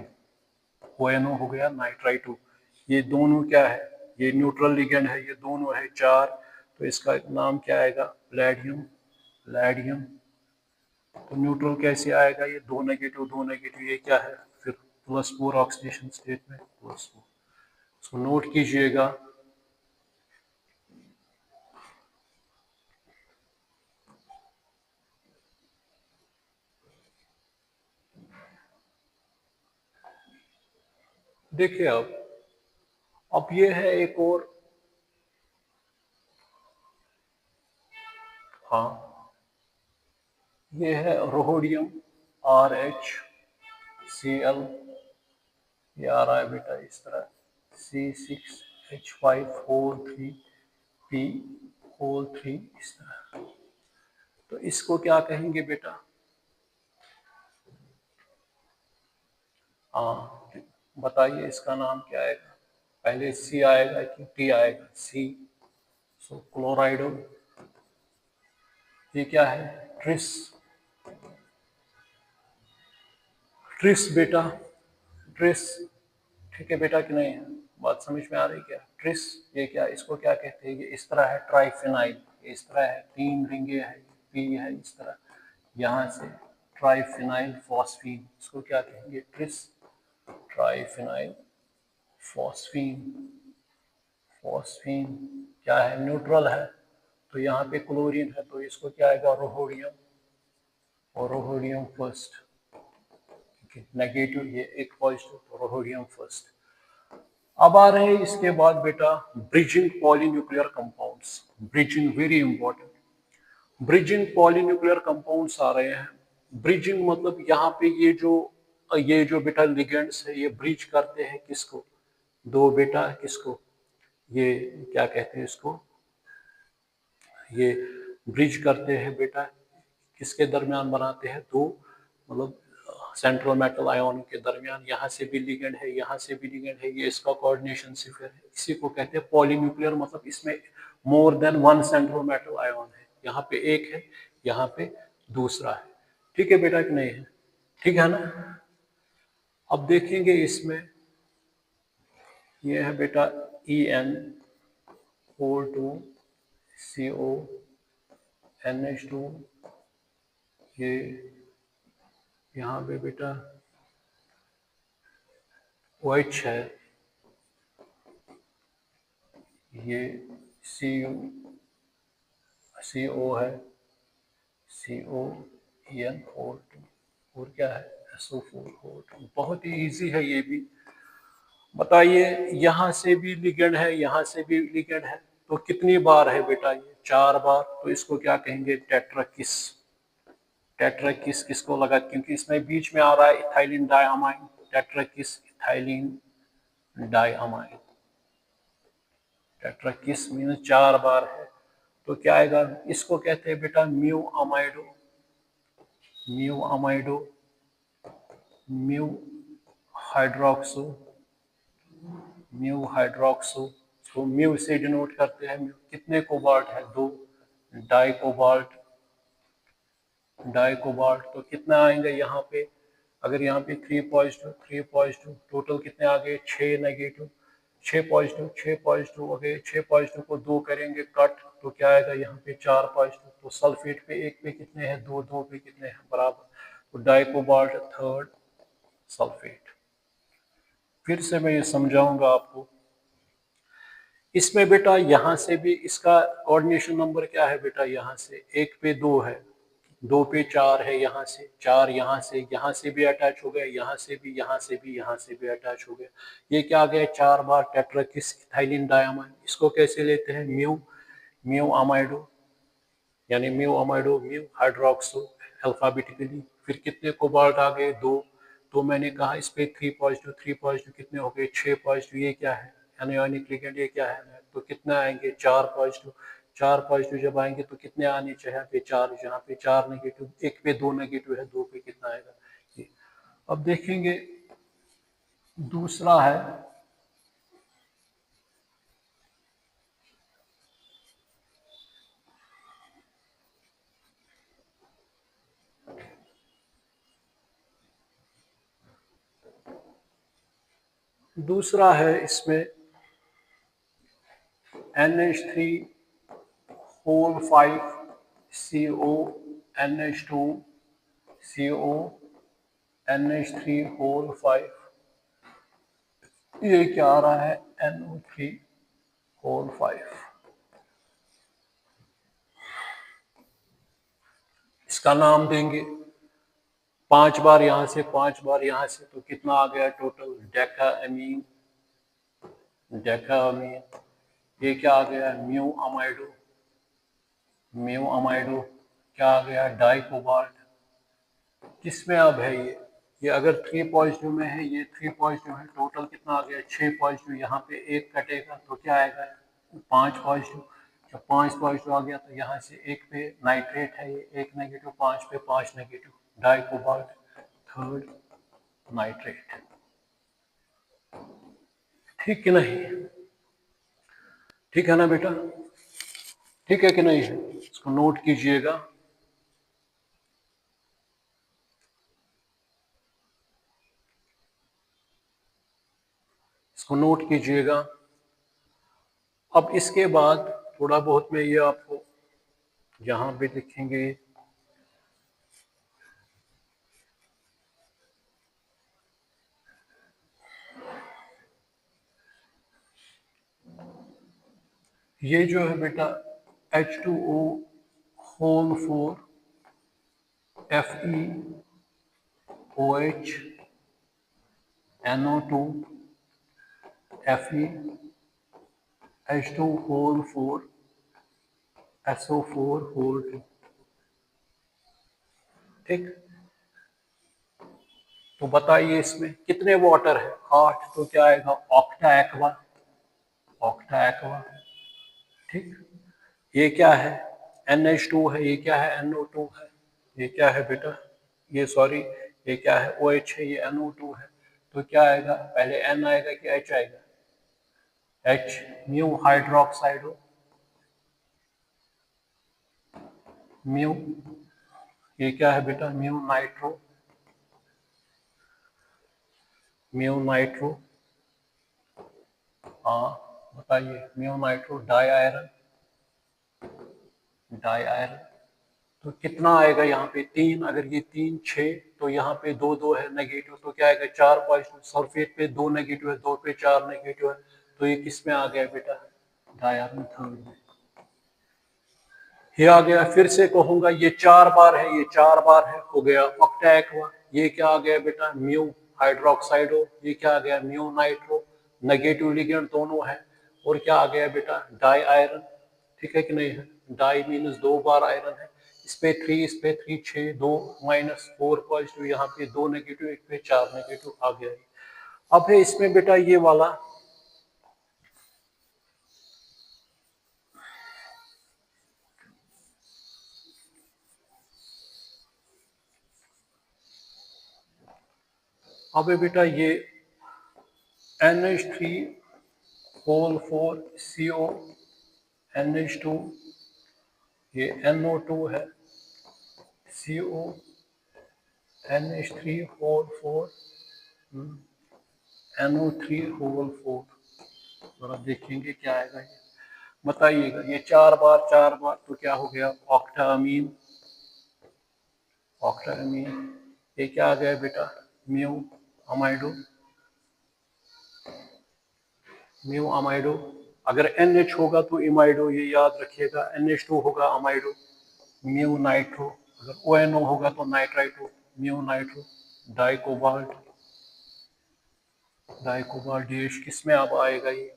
A: ONO हो गया नाइट्राइटो। ये दोनों क्या है? ये न्यूट्रल लिगेंड है, ये दोनों है 4, तो इसका नाम क्या आएगा? Palladium, Palladium. तो न्यूट्रल कैसे आएगा? ये 2 नेगेटिव 2 नेगेटिव, ये क्या है? फिर +4 ऑक्सीडेशन स्टेट में +4। इसको नोट कीजिएगा। देखिए अब ये है एक और, हाँ, ये है रोहोडियम RHCl। ये आ रहा है बेटा इस तरह, C6H5O3P होल 3, इस तरह। तो इसको क्या कहेंगे बेटा? हाँ, बताइए इसका नाम क्या आएगा? पहले C आएगा कि T आएगा? C। सो क्लोराइडो, ये क्या है? ट्रिस, ट्रिस बेटा, ट्रिस। ठीक है बेटा कि नहीं है? बात समझ में आ रही क्या? ट्रिस, ये क्या, इसको क्या कहते हैं? ये इस तरह है ट्राइफेनाइल, इस तरह है, 3 रिंगे है, P है इस तरह, यहाँ से ट्राइफेनाइल फॉस्फीन, इसको क्या कहेंगे? Tris, ट्राइफेनाइल phosphine. फॉस्फीन क्या है? न्यूट्रल है, तो यहाँ पे क्लोरीन है, तो इसको क्या आएगा? रोहोडियम, और रोहोडियम फर्स्ट, नेगेटिव, ये एक पॉजिटिव, तो रोहोडियम फर्स्ट। अब आ रहे हैं इसके बाद बेटा bridging polynuclear compounds. Bridging very important. Bridging polynuclear compounds आ रहे हैं। ब्रिजिंग मतलब यहाँ पे ये जो बेटा लिगेंड्स है, ये ब्रिज करते हैं किसको? दो बेटा, किसको? ये क्या कहते हैं इसको? ये ब्रिज करते हैं बेटा, किसके दरमियान बनाते हैं? दो, मतलब सेंट्रल मेटल आयन के दरमियान। यहाँ से भी लिगेंड है, यहाँ से भी लिगेंड है, ये इसका कोऑर्डिनेशन सिर्फ है, इसी को कहते हैं पॉलीन्यूक्लियर। मतलब इसमें more than one central metal ion है, यहाँ पे एक है, यहाँ पे दूसरा है। ठीक है बेटा कि नहीं है? ठीक है ना? अब देखेंगे इसमें, ये है बेटा EnO2 CO NH2, ये यहाँ पे बेटा OH है, ये CO है, COEnO2, और क्या है SO4O2। बहुत ही इजी है ये भी। बताइए, यहाँ से भी लिगेंड है, यहाँ से भी लिगेंड है, तो कितनी बार है बेटा? ये 4 बार। तो इसको क्या कहेंगे? टेट्राकिस। टेट्राकिस किसको लगा? क्योंकि इसमें बीच में आ रहा है ethylene diamine, tetrakis ethylene diamine. Tetrakis means 4 बार है, तो क्या आएगा? इसको कहते हैं बेटा mu amido, mu amido, mu hydroxo, mu hydroxo. तो म्यू से डिनोट करते हैं। म्यू कितने कोबाल्ट है? 2। डाई कोबाल्ट, डाई कोबाल्ट, तो कितना आएंगे यहाँ पे? अगर यहाँ पे 3 पॉजिटिव, 3 पॉजिटिव, टोटल कितने आ गए? 6 नेगेटिव, 6 पॉजिटिव, 6 पॉजिटिव हो गए। 6 पॉजिटिव को 2 करेंगे कट, तो क्या आएगा यहाँ पे? 4 पॉजिटिव। तो सल्फेट पे 1 पे कितने हैं? 2, 2 पे कितने हैं? बराबर। तो डाई कोबाल्ट थर्ड सल्फेट। फिर से मैं ये समझाऊंगा आपको। इसमें बेटा यहाँ से भी इसका कोऑर्डिनेशन नंबर क्या है बेटा? यहाँ से 1 पे 2 है, 2 पे 4 है, यहाँ से 4, यहाँ से भी अटैच हो गया, यहाँ से भी, यहाँ से भी, यहाँ से भी अटैच हो गया। ये क्या आ गया? 4 बार टेट्राकिस इथाइलिन डायमाइन। इसको कैसे लेते हैं? म्यू, म्यू अमाइडो, यानी mu amido, mu hydroxo alphabetically. फिर कितने कोबाल्ट आ गए? 2। तो मैंने कहा इस पे 3 पॉजिटिव, 3 पॉजिटिव कितने हो गए? 6 पॉजिटिव। ये क्या है? Anionic ligand. ये क्या है? तो कितना आएंगे? 4 पॉजिटिव। 4 पॉजिटिव जब आएंगे तो कितने आने चाहिए? यहाँ पे 4, यहाँ पे 4 नेगेटिव, 1 पे 2 नेगेटिव है, 2 पे कितना आएगा? ये अब देखेंगे। दूसरा है, दूसरा है इसमें NH3 whole 5 CO NH2 CO NH3 whole 5। ये क्या आ रहा है? NO3 whole 5। इसका नाम देंगे। 5 बार यहाँ से, 5 बार यहाँ से, तो कितना आ गया total? Deca amine, deca amine. ये क्या आ गया? Mu amido, mu amido. क्या आ गया? Di cobalt. किसमें अब है ये अगर 3 पॉजिटिव में है, ये 3 पॉजिटिव है, टोटल कितना आ गया? 6 पॉजिटिव। यहाँ पे 1 कटेगा तो क्या आएगा? 5 पॉजिटिव। जब 5 पॉजिटिव आ गया तो यहाँ से 1 पे नाइट्रेट है, ये 1 नेगेटिव, 5 पे 5 negative, di cobalt third nitrate. ठीक कि नहीं? ठीक है ना बेटा? ठीक है कि नहीं है? इसको नोट कीजिएगा। इसको नोट कीजिएगा। अब इसके बाद थोड़ा बहुत मैं ये आपको यहाँ पे लिखेंगे, ये जो है बेटा H2O whole 4 FeOH NO2 Fe H2 whole 4 SO4 whole 2। ठीक, तो बताइए इसमें कितने वाटर है? 8। तो क्या आएगा? Octa aqua, octa aqua. ठीक, ये क्या है? NH2 है, ये क्या है? NO2 है। ये क्या है बेटा? ये सॉरी, ये क्या है? OH है, ये NO2 है। तो क्या आएगा? पहले N आएगा कि H आएगा? H, म्यू हाइड्रोक्साइडो, म्यू, ये क्या है बेटा, म्यू नाइट्रो, म्यू नाइट्रो, हाँ बताइए, mu nitro di iron, di iron, तो कितना आएगा यहाँ पे 3, अगर ये 3 6, तो यहाँ पे 2 2 है नेगेटिव, तो क्या आएगा 4 पॉजिटिव, सल्फेट पे 2 नेगेटिव है, 2 पे 4 नेगेटिव है, तो ये किस में आ गया बेटा, डाई आयरन थर्ड में। ये आ गया, फिर से कहूंगा ये 4 बार है, ये 4 बार है, हो गया ऑक्टा एक्वा। ये क्या आ गया बेटा, म्यू हाइड्रोक्साइडो, ये क्या आ गया, म्यू नाइट्रो, नेगेटिव लिगेंड दोनों है, और क्या आ गया बेटा, डाई आयरन, ठीक है कि नहीं है, डाई मीनस 2 बार आयरन है, इस पे 3, इस पे 3 6, 2 माइनस 4 पॉजिटिव, यहाँ पे 2 नेगेटिव, एक पे 4 नेगेटिव आ गया। अब है इसमें बेटा ये वाला, अब है बेटा ये NH3 होल 4 CO NH2, ये NO2 है, CO NH3 whole 4 NO3 whole 4, जरा देखेंगे क्या आएगा ये, बताइएगा। ये 4 बार 4 बार, तो क्या हो गया, ऑक्टामीन, ऑक्टामीन, ये क्या आ गया बेटा, म्यू अमाइडो, म्यू अमाइडो, अगर NH होगा तो इमाइडो, ये याद रखिएगा, NH2 होगा अमाइडो, म्यू नाइट्रो, अगर ONO होगा तो नाइट्राइटो, म्यू नाइट्रो, डाइकोबाल्ट, डाइकोबाल्ट, ये किस में अब आएगा, ये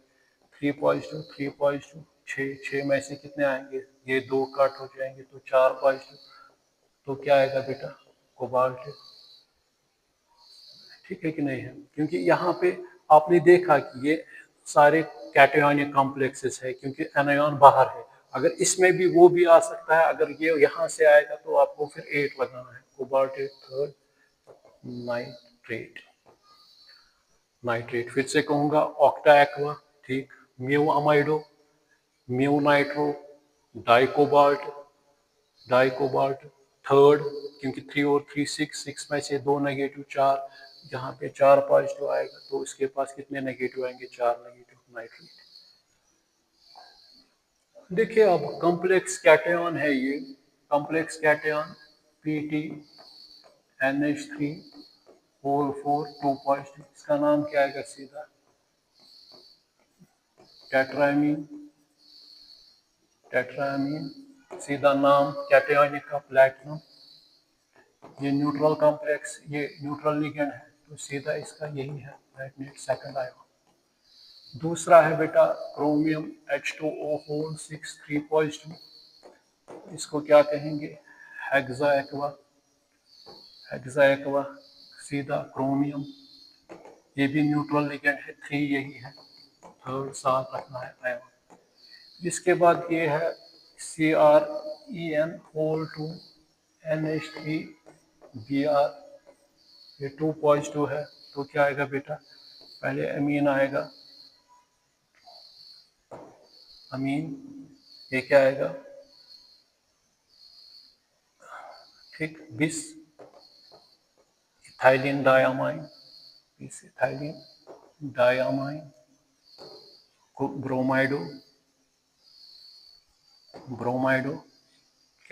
A: 3 पॉजिटिव 3 पॉजिटिव, 6 में से कितने आएंगे, ये 2 कट हो जाएंगे, तो 4 पॉजिटिव, तो क्या आएगा बेटा, कोबाल्ट, ठीक है कि नहीं है, क्योंकि यहाँ पे आपने देखा कि ये सारे कैटायनिक कॉम्प्लेक्सेस है, क्योंकि एनायन बाहर है, अगर इसमें भी वो भी आ सकता है, अगर ये यहाँ से आएगा तो आपको फिर 8 लगाना है, कोबाल्ट थर्ड, नाइट्रेट, नाइट्रेट, फिर से कहूंगा ऑक्टा एक्वा, ठीक, mu amido, mu nitro, dicobalt, dicobalt third, क्योंकि 3 और 3 6, 6 में से 2 नेगेटिव 4, यहाँ पे 4 पॉजिटिव आएगा, तो इसके पास कितने नेगेटिव आएंगे, 4 नेगेटिव, नाइट्रेट। देखिए अब कॉम्प्लेक्स कैटायन है ये, complex cation PT NH3 whole 4 2 positive, इसका नाम क्या आएगा, सीधा टेट्रामीन, टेट्रामीन, सीधा नाम कैटायनिक का प्लैटिनम, ये न्यूट्रल कॉम्प्लेक्स, ये न्यूट्रल लिगेंड है, तो सीधा इसका यही है प्लैटिनेट सेकंड आयन। दूसरा है बेटा क्रोमियम H2O होल 6 3 पॉजिटिव, इसको क्या कहेंगे, हेक्सा एक्वा, हेक्सा एक्वा, सीधा क्रोमियम, ये भी न्यूट्रल लिगेंड है, 3 यही है, थर्ड साथ रखना है आयन। इसके बाद ये है CrEn होल 2 NH3 Br, ये 2 पॉजिटिव है, तो क्या आएगा बेटा, पहले अमीन आएगा, अमीन, ये क्या आएगा, ठीक, बिस इथाइलिन डायमाइन, बिस इथाइलिन डायमाइन, ब्रोमाइडो, ब्रोमाइडो,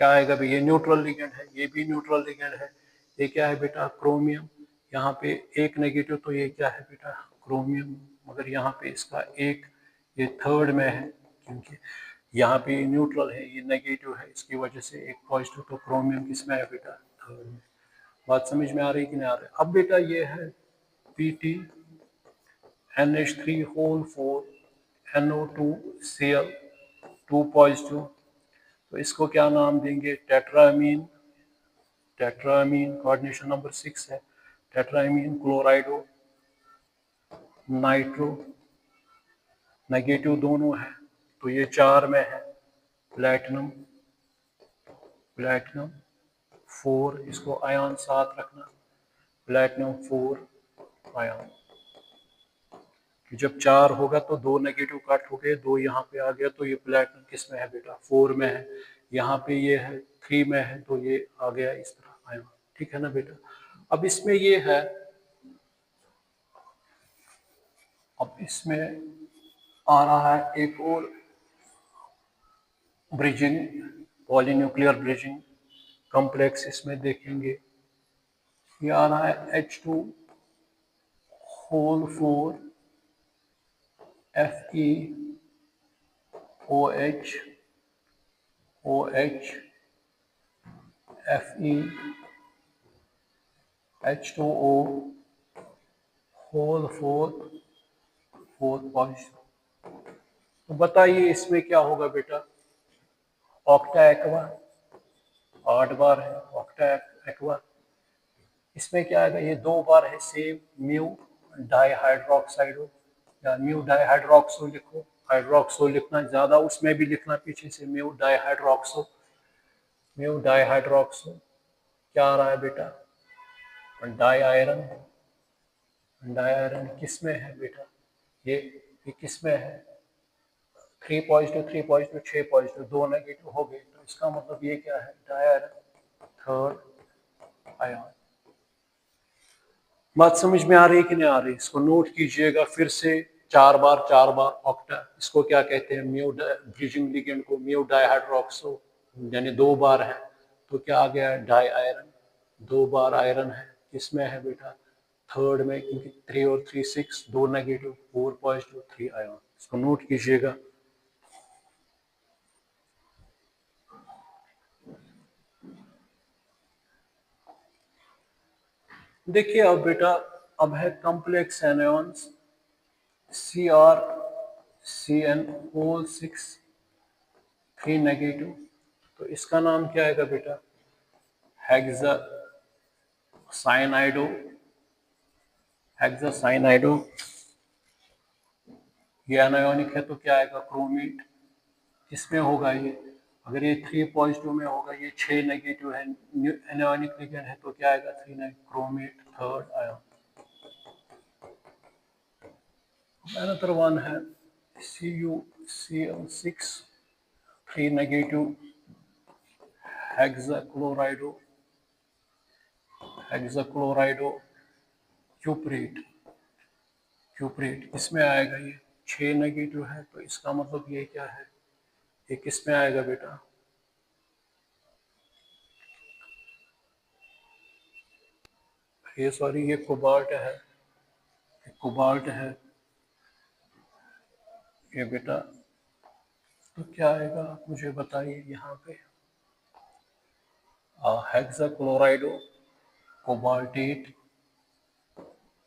A: क्या आएगा भाई, ये न्यूट्रल लिगेंड है, ये भी न्यूट्रल लिगेंड है, ये क्या है बेटा, क्रोमियम, यहाँ पे एक नेगेटिव, तो ये क्या है बेटा, क्रोमियम, मगर यहाँ पे इसका एक, ये थर्ड में है, क्योंकि यहाँ पे ये न्यूट्रल है, ये नेगेटिव है, इसकी वजह से एक पॉजिटिव, तो क्रोमियम किसमें है बेटा, थर्ड में। बात समझ में आ रही कि नहीं आ रही। अब बेटा ये है PT NH3 whole 4 NO2 Cl 2 positive, तो इसको क्या नाम देंगे, टेट्रामीन, टेट्रामीन कोऑर्डिनेशन नंबर 6 है, टेट्रामीन क्लोराइडो नाइट्रो, नेगेटिव दोनों है, तो ये 4 में है, प्लैटिनम, प्लैटिनम 4, इसको आयन साथ रखना, प्लैटिनम 4 आयन, जब 4 होगा तो 2 नेगेटिव कट हो गए, 2 यहाँ पे आ गया, तो ये प्लैटिनम किस में है बेटा, 4 में है, यहाँ पे ये है 3 में है तो ये आ गया इस तरह आया, ठीक है ना बेटा। अब इसमें ये है, अब इसमें आ रहा है एक और ब्रिजिंग, पॉलीन्यूक्लियर ब्रिजिंग कॉम्प्लेक्स। इसमें देखेंगे ये आ रहा है H2 whole 4 Fe OH OH Fe H2O whole 4 positive. तो बताइए इसमें क्या होगा बेटा, ऑक्टा एक्वा, 8 बार है ऑक्टा एक्वा। इसमें क्या आएगा, ये 2 बार है सेम म्यू डाइहाइड्रोक्साइडो या म्यू डाइहाइड्रोक्सो लिखो, हाइड्रोक्सो लिखना ज्यादा, उसमें भी लिखना पीछे से म्यू डाइहाइड्रोक्सो, म्यू डाइहाइड्रोक्सो। क्या आ रहा है बेटा, डाई आयरन, डाई आयरन किस में है बेटा, ये किस में है, 3 पॉजिटिव 3 पॉजिटिव 6 पॉजिटिव 2 नेगेटिव हो गए, तो इसका मतलब ये क्या है, डाई आयरन थर्ड आयन। बात समझ में आ रही है कि नहीं आ रही, इसको नोट कीजिएगा फिर से, 4 बार ऑक्टा, इसको क्या कहते हैं, म्यू ब्रिजिंग लिगेंड को म्यू डाइहाइड्रोक्सो, यानी 2 बार है तो क्या आ गया, डाई आयरन, 2 बार आयरन है, किसमें है बेटा, थर्ड में, क्योंकि 3 और 3 6, 2 नेगेटिव 4 पॉजिटिव 3 आयन, इसको नोट कीजिएगा। देखिए अब बेटा, अब है complex anions CrCN whole 6 3 negative, तो इसका नाम क्या आएगा बेटा, हेक्सासाइनाइडो, हेक्सासाइनाइडो। ये अनायोनिक है तो क्या आएगा, क्रोमेट। किसमें होगा ये, अगर ये 3 पॉजिटिव में होगा, ये 6 नेगेटिव है, अनायोनिक लिगेंड है तो क्या आएगा, 3 chromate third ion. Another one है CuCl6 3 नेगेटिव हेक्साक्लोराइडो, हेक्साक्लोराइडो क्यूप्रेट, क्यूप्रेट इसमें आएगा, ये 6 नेगेटिव है तो इसका मतलब ये क्या है, ये किस में आएगा बेटा, ये सॉरी ये कोबाल्ट है, कोबाल्ट है ये बेटा, तो क्या आएगा आप मुझे बताइए यहाँ पे, हेक्साक्लोराइडो कोबाल्टेट,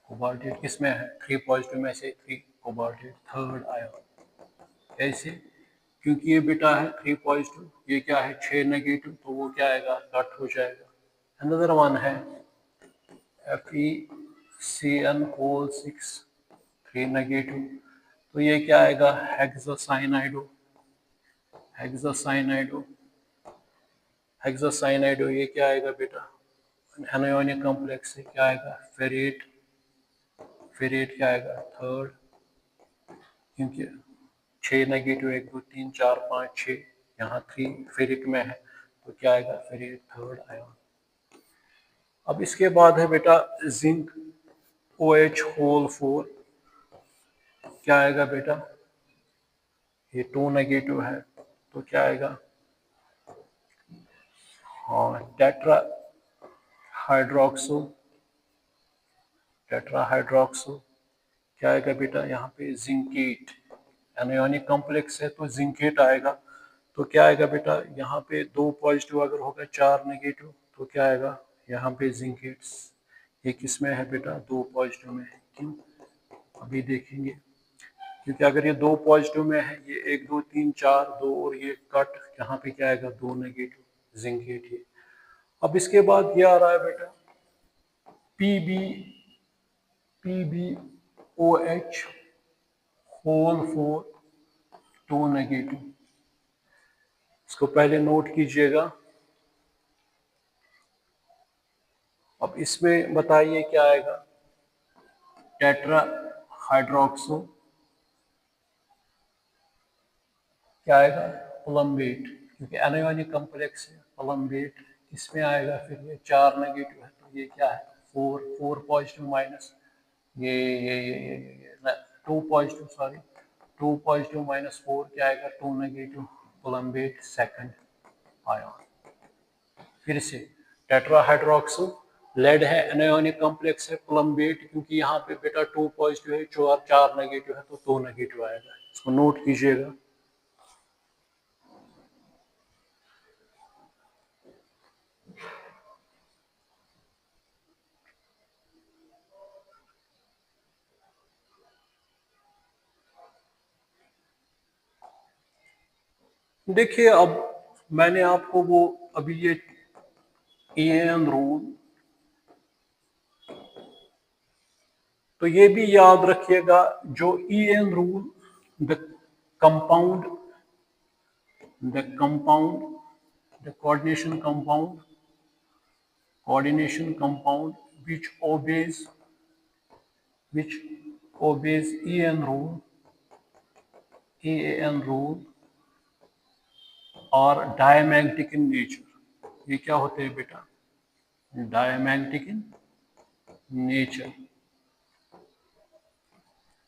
A: कोबाल्टेट किस में है, 3 पॉजिटिव में से 3 कोबाल्टेट थर्ड आयन। ऐसे क्योंकि ये बेटा है 3 पॉजिटिव, ये क्या है 6 नेगेटिव, तो वो क्या आएगा, कट हो जाएगा। अनदर वन है FeCN होल 6 3 नेगेटिव, तो ये क्या आएगा, हेक्सासाइनाइडो, हेक्सासाइनाइडो, हेक्सासाइनाइडो ये क्या आएगा बेटा, एनायोनिक कॉम्प्लेक्स से क्या आएगा, फेरेट, फेरेट क्या आएगा थर्ड, क्योंकि 6 नेगेटिव 1 2 3 4 5 6, यहाँ 3 फेरिक में है तो क्या आएगा, फेरेट थर्ड आयन। अब इसके बाद है बेटा जिंक OH होल 4, क्या आएगा बेटा, ये 2 नेगेटिव है तो क्या आएगा, हाँ टेट्रा हाइड्रोक्सो, टेट्रा हाइड्रोक्सो क्या आएगा बेटा, यहाँ पे जिंकेट, एनायोनिक कॉम्प्लेक्स है तो जिंकेट आएगा, तो क्या आएगा बेटा, यहाँ पे 2 पॉजिटिव अगर होगा 4 नेगेटिव तो क्या आएगा, यहाँ पे जिंकेट्स, ये किस में है बेटा, 2 पॉजिटिव में है, क्यों अभी देखेंगे, क्योंकि अगर ये 2 पॉजिटिव में है, ये 1 2 3 4 2 और ये कट, यहाँ पे क्या आएगा 2 नेगेटिव जिंकेट ये। अब इसके बाद ये आ रहा है बेटा PbOH होल 4 2 नेगेटिव, इसको पहले नोट कीजिएगा। अब इसमें बताइए क्या आएगा, टेट्रा हाइड्रोक्सो क्या आएगा, प्लम्बेट, क्योंकि एनायोनिक कॉम्प्लेक्स है प्लम्बेट, इसमें आएगा फिर ये 4 नेगेटिव है तो ये क्या है 4 पॉजिटिव माइनस ये 2 पॉजिटिव सॉरी 2 पॉजिटिव माइनस 4 क्या आएगा 2 नेगेटिव प्लम्बेट सेकंड आयन। फिर से टेट्राहाइड्रोक्सिल लेड है, एनायोनिक कॉम्प्लेक्स है प्लम्बेट, क्योंकि यहाँ पे बेटा 2 पॉजिटिव है 4 नेगेटिव है तो 2 नेगेटिव आएगा, इसको नोट कीजिएगा। देखिए अब मैंने आपको वो अभी ये EAN रूल, तो ये भी याद रखिएगा जो EAN rule the compound the coordination compound which obeys EAN rule और डायमैग्नेटिक इन नेचर। ये क्या होते हैं बेटा डायमैग्नेटिक इन नेचर।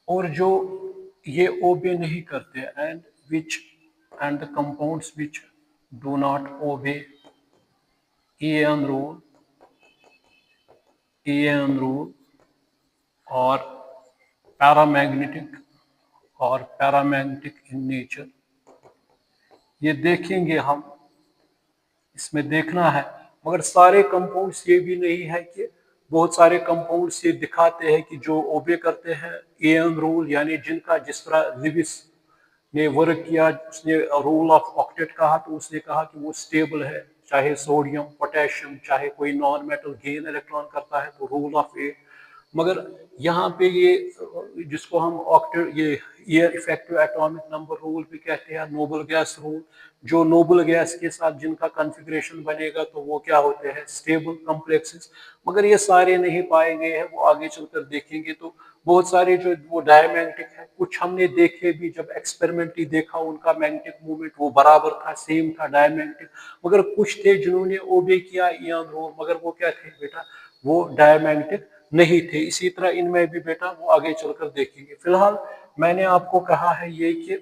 A: और जो ये ओबे नहीं करते and the compounds which do not obey EAN rule और पैरामैग्नेटिक इन नेचर, ये देखेंगे हम, इसमें देखना है। मगर सारे कंपाउंड्स ये भी नहीं है कि बहुत सारे कंपाउंड्स ये दिखाते हैं कि जो ओबे करते हैं EAN रूल, यानी जिनका जिस तरह लिविस ने वर्क किया, उसने रूल ऑफ ऑक्टेट कहा तो उसने कहा कि वो स्टेबल है, चाहे सोडियम पोटेशियम चाहे कोई नॉन मेटल गेन इलेक्ट्रॉन करता है तो रूल ऑफ ए। मगर यहाँ पे ये जिसको हम ऑक्टेट ये इफेक्टिव एटॉमिक नंबर रूल भी कहते हैं, नोबल गैस रूल, जो नोबल गैस के साथ जिनका कॉन्फ़िगरेशन बनेगा तो वो क्या होते हैं स्टेबल कॉम्प्लेक्सेस। मगर ये सारे नहीं पाए गए हैं, वो आगे चलकर देखेंगे। तो बहुत सारे जो वो डायमैग्नेटिक है, कुछ हमने देखे भी जब एक्सपेरिमेंटली देखा, उनका मैग्नेटिक मूवमेंट वो बराबर था, सेम था डायमैग्नेटिक। मगर कुछ थे जिन्होंने ओबे किया EAN रूल, मगर वो क्या थे बेटा वो डायमैग्नेटिक नहीं थे। इसी तरह इनमें भी बेटा वो आगे चलकर देखेंगे। फिलहाल मैंने आपको कहा है ये कि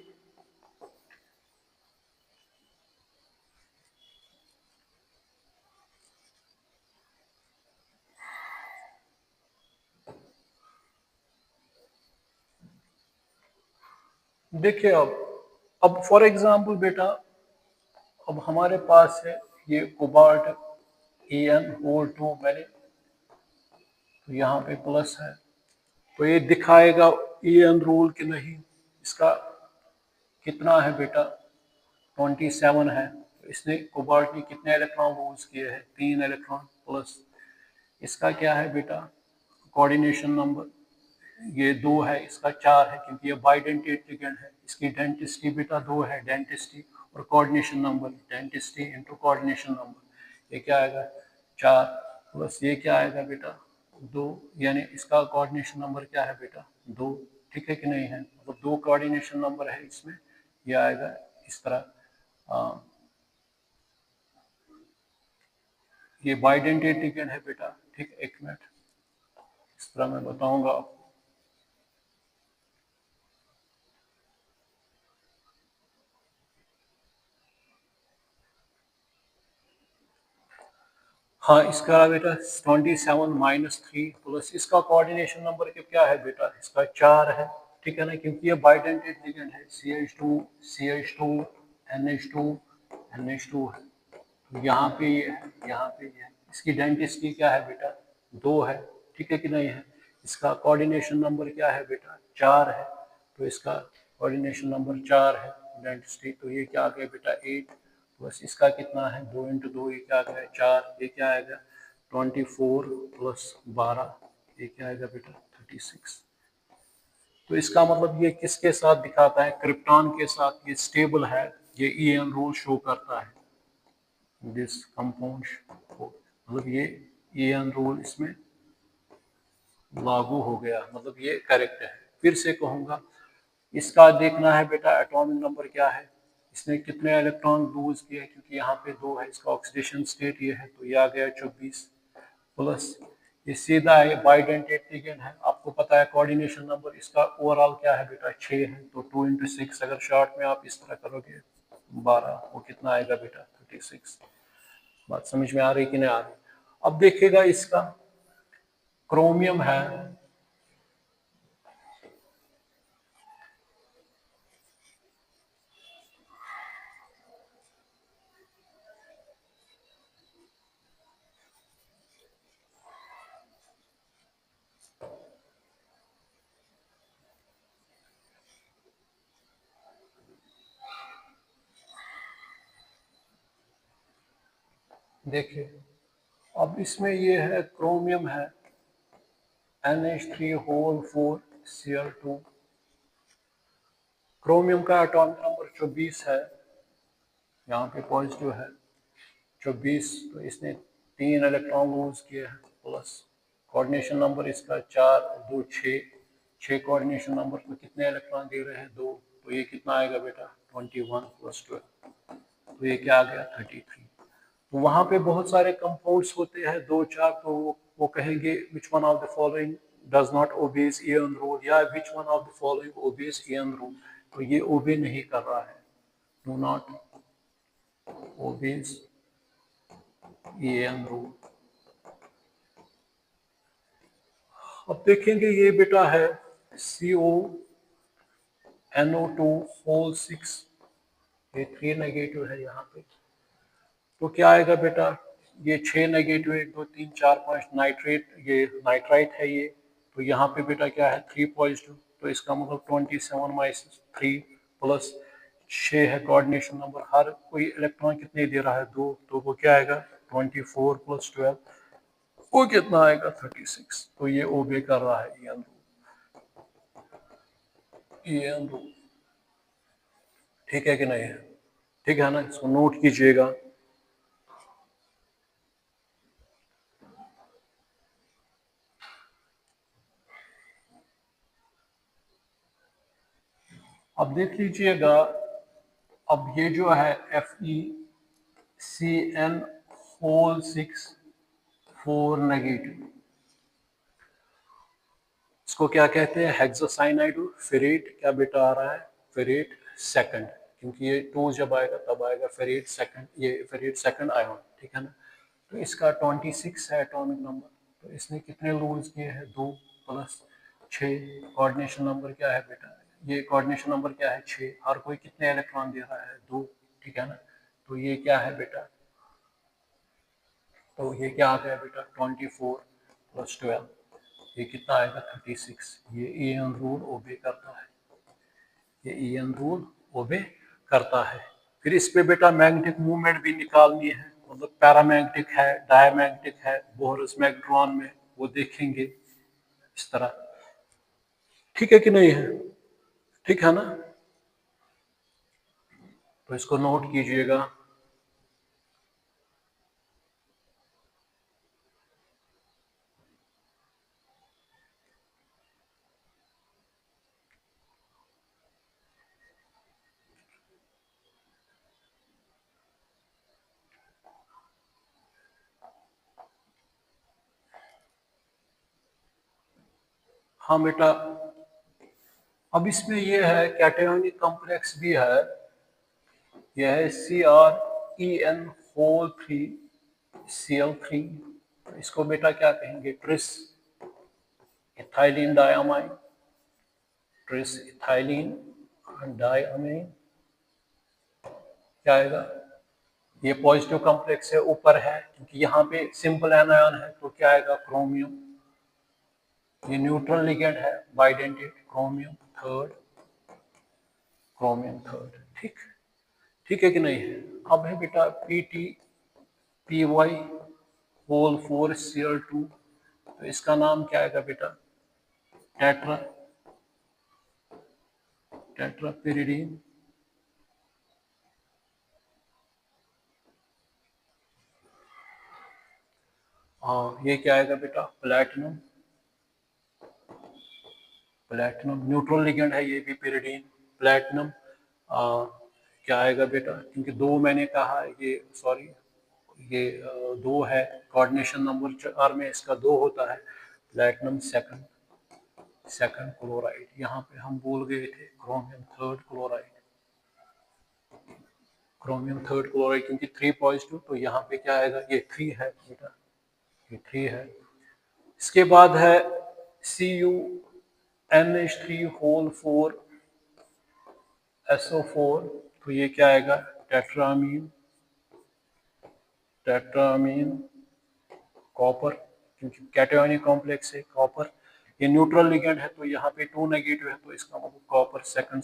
A: देखिए अब फॉर एग्जांपल बेटा अब हमारे पास है ये कोबाल्ट EN2 मैंने तो यहाँ पे प्लस है, तो ये दिखाएगा EAN रूल कि नहीं। इसका कितना है बेटा 27 है, तो इसने कोबाल्ट ने कितने इलेक्ट्रॉन लूज किए हैं 3 इलेक्ट्रॉन प्लस। इसका क्या है बेटा कोऑर्डिनेशन नंबर ये 2 है, इसका 4 है क्योंकि ये बाइडेंटेट लिगेंड है। इसकी डेंसिटी बेटा 2 है, डेंसिटी और coordination number density into coordination number, ये क्या आएगा 4 प्लस ये क्या आएगा बेटा 2, यानी इसका कोऑर्डिनेशन नंबर क्या है बेटा 2। ठीक है कि नहीं है, मतलब 2 कोऑर्डिनेशन नंबर है इसमें, ये आएगा इस तरह। ये बाइडेंटेट लिगेंड है बेटा, ठीक, एक मिनट इस तरह मैं बताऊंगा आपको। हाँ इसका बेटा 27-3 प्लस इसका कोऑर्डिनेशन नंबर क्या है बेटा इसका 4 है। ठीक है ना, क्योंकि ये बाइडेंटेट लिगेंड है, CH2 NH2 है, तो यहाँ पे ये है, यहाँ पे ये है। इसकी डेंसिटी क्या है बेटा 2 है। ठीक है कि नहीं है, इसका कोऑर्डिनेशन नंबर क्या है बेटा 4 है, तो इसका कोऑर्डिनेशन नंबर 4 है डेंसिटी, तो ये क्या आ गया बेटा 8 प्लस इसका कितना है 2 इंटू 2, ये क्या आ गया 4, ये क्या आएगा 24 प्लस 12, ये क्या आएगा बेटा 36। तो इसका मतलब ये किसके साथ दिखाता है क्रिप्टॉन के साथ ये स्टेबल है, ये EAN रूल शो करता है दिस कंपाउंड, मतलब ये EAN रूल इसमें लागू हो गया, मतलब ये करेक्ट है। फिर से कहूंगा इसका देखना है बेटा एटॉमिक नंबर क्या है, इसने कितने इलेक्ट्रॉन लूज किए, क्योंकि यहाँ पे 2 है, इसका ऑक्सीडेशन स्टेट ये है, तो ये आ गया 24 प्लस ये सीधा है बाइडेंटेट लिगेंड है। आपको पता है कोऑर्डिनेशन नंबर इसका ओवरऑल क्या है बेटा, 6 है, तो 2 into 6 अगर शॉर्ट में आप इस तरह करोगे 12, वो कितना आएगा बेटा 36। बात समझ में आ रही कि नहीं आ रही? अब देखिएगा इसका क्रोमियम है, देखिए अब इसमें ये है क्रोमियम है NH3 होल 4 Cl2। क्रोमियम का एटॉमिक नंबर 24 है, यहाँ पे पॉजिटिव है 24, तो इसने 3 इलेक्ट्रॉन लूज किए हैं प्लस कोऑर्डिनेशन नंबर इसका 4 2 6, 6 कोऑर्डिनेशन नंबर को कितने इलेक्ट्रॉन दे रहे हैं 2, तो ये कितना आएगा बेटा 21 + 12, तो ये क्या आ गया 33। तो वहाँ पे बहुत सारे कंपाउंड्स होते हैं 2 4, तो वो कहेंगे which one of the following does not obeys an rule, या which one of the following obeys an rule, तो ये ओबे नहीं कर रहा है, do not obeys an rule. अब देखेंगे ये बेटा है CONO2 होल 6, ये 3 नेगेटिव है यहाँ पे, तो क्या आएगा बेटा, ये 6 नेगेटिव 1 2 3 4 5 नाइट्रेट, ये नाइट्राइट है ये, तो यहाँ पे बेटा क्या है 3 पॉजिटिव, तो इसका मतलब 27 - 3 प्लस 6 है कोऑर्डिनेशन नंबर, हर कोई इलेक्ट्रॉन कितने दे रहा है 2, तो वो क्या आएगा 24 + 12, वो कितना आएगा 36, तो ये ओबे कर रहा है EN रूल। ठीक है कि नहीं है? ठीक है ना, इसको नोट कीजिएगा। अब देख लीजिएगा, अब ये जो है FeCN होल 6 4 नेगेटिव, इसको क्या कहते हैं हेक्सासाइनाइड फेरेट, क्या बेटा आ रहा है फेरेट सेकंड, क्योंकि ये 2 जब आएगा तब आएगा फेरेट सेकंड, ये फेरेट सेकंड आयन, ठीक है ना। तो इसका 26 है एटॉमिक नंबर, तो इसने कितने लूज किए हैं 2 प्लस 6, कोऑर्डिनेशन नंबर क्या है बेटा, ये कोऑर्डिनेशन नंबर क्या है 6, हर कोई कितने इलेक्ट्रॉन दे रहा है 2, ठीक है ना, तो ये क्या है बेटा, तो ये क्या आ गया बेटा 24 + 12, ये कितना आएगा 36, ये EN रूल ओबे करता है, ये EN रूल ओबे करता है। फिर इस पे बेटा मैग्नेटिक मूवमेंट भी निकालनी है, मतलब पैरामैग्नेटिक है, डायमैग्नेटिक है, बोहरस मैग्नेट्रॉन में वो देखेंगे इस तरह, ठीक है कि नहीं है? ठीक है ना, तो इसको नोट कीजिएगा। हाँ बेटा, अब इसमें ये है कैटायोनिक कॉम्प्लेक्स भी है, यह है CrEn होल 3 Cl3, इसको बेटा क्या कहेंगे tris ethylene diamine, tris ethylene diamine क्या आएगा, ये पॉजिटिव कॉम्प्लेक्स है ऊपर है, क्योंकि यहाँ पे सिंपल एनायन है, तो क्या आएगा क्रोमियम, ये न्यूट्रल लिगेंड है bidentate chromium third, chromium third, ठीक, ठीक है कि नहीं है? अब है बेटा PtPy होल 4 Cl2, तो इसका नाम क्या आएगा बेटा टेट्रा टेट्रापिरिडीन, हाँ ये क्या आएगा बेटा प्लैटिनम, प्लैटिनम न्यूट्रल लिगेंड है ये भी पिरिडीन, प्लैटिनम क्या आएगा बेटा, क्योंकि दो मैंने कहा, ये सॉरी ये दो है, कोऑर्डिनेशन नंबर 4 में इसका दो होता है। प्लेटिनम सेकंड क्लोराइड, यहाँ पे हम भूल गए थे chromium third chloride, chromium third chloride क्योंकि 3 पॉजिटिव, तो यहाँ पे क्या आएगा, ये 3 है बेटा, ये 3 है। इसके बाद है CuNH3 होल 4 SO4, तो ये क्या आएगा, टेट्रामीन कॉपर, क्योंकि कैटायोनिक कॉम्प्लेक्स है कॉपर, ये न्यूट्रल लिगेंड है, तो यहाँ पे 2 नेगेटिव है, तो इसका मतलब कॉपर सेकंड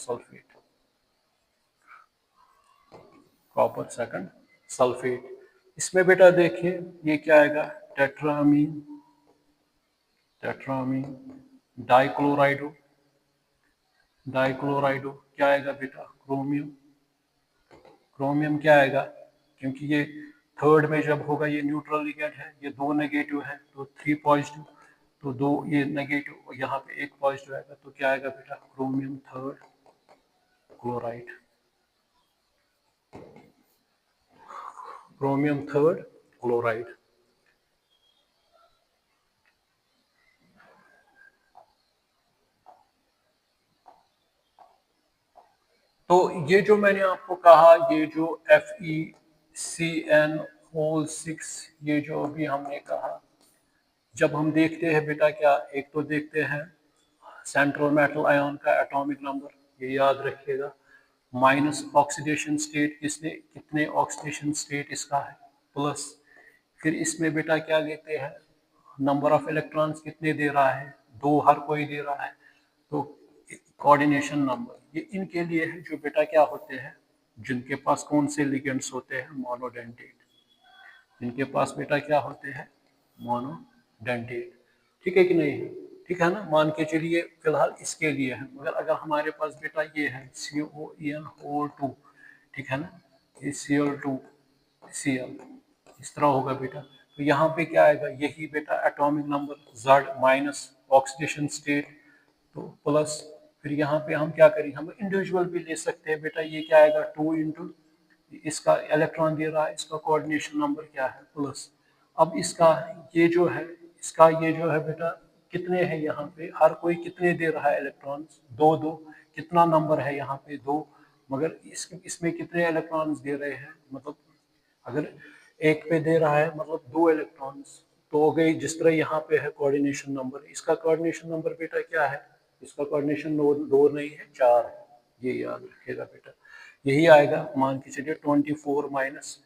A: सल्फेट। इसमें बेटा देखिए ये क्या आएगा, टेट्रामीन डाइक्लोराइडो क्या आएगा बेटा, क्रोमियम क्या आएगा, क्योंकि ये थर्ड में जब होगा, ये न्यूट्रल लिगेंड है, ये दो नेगेटिव है, तो 3 पॉजिटिव, तो दो ये नेगेटिव, यहाँ पे एक पॉजिटिव आएगा, तो क्या आएगा बेटा, क्रोमियम थर्ड क्लोराइड। तो ये जो मैंने आपको कहा, ये जो FeCN होल 6, ये जो अभी हमने कहा, जब हम देखते हैं बेटा क्या, एक तो देखते हैं सेंट्रल मेटल आयन का एटॉमिक नंबर, ये याद रखिएगा, माइनस ऑक्सीडेशन स्टेट, कितने ऑक्सीडेशन स्टेट इसका है, प्लस फिर इसमें बेटा क्या लेते हैं, नंबर ऑफ इलेक्ट्रॉन्स कितने दे रहा है, दो हर कोई दे रहा है, तो कोऑर्डिनेशन नंबर, ये इनके लिए है जो बेटा क्या होते हैं, जिनके पास कौन से लिगेंड्स होते हैं, मोनोडेंटेट, जिनके पास बेटा क्या होते हैं, मोनोडेंटेट, ठीक है कि नहीं है, ठीक है ना, मान के चलिए फिलहाल इसके लिए है, मगर अगर हमारे पास बेटा ये है COEN होल 2, ठीक है ना, ये Cl2 Cl, इस तरह होगा बेटा, तो यहाँ पे क्या आएगा, यही बेटा atomic number Z minus oxidation state, तो प्लस फिर यहाँ पे हम क्या करेंगे, हम इंडिविजुअल भी ले सकते हैं बेटा, ये क्या आएगा 2 इंटू, इसका इलेक्ट्रॉन दे रहा है, इसका कोऑर्डिनेशन नंबर क्या है, प्लस, अब इसका ये जो है बेटा, कितने हैं यहाँ पे, हर कोई कितने दे रहा है इलेक्ट्रॉन्स, दो दो, कितना नंबर है यहाँ पे, दो, मगर इसमें कितने इलेक्ट्रॉन्स दे रहे हैं, मतलब अगर एक पे दे रहा है मतलब दो इलेक्ट्रॉन्स, तो हो गई, जिस तरह यहाँ पे है कोऑर्डिनेशन नंबर, इसका कोऑर्डिनेशन नंबर बेटा क्या है, इसका कोऑर्डिनेशन दो नहीं है, 4 है, ये याद रखिएगा बेटा, यही आएगा, मान के चलिए 24 माइनस,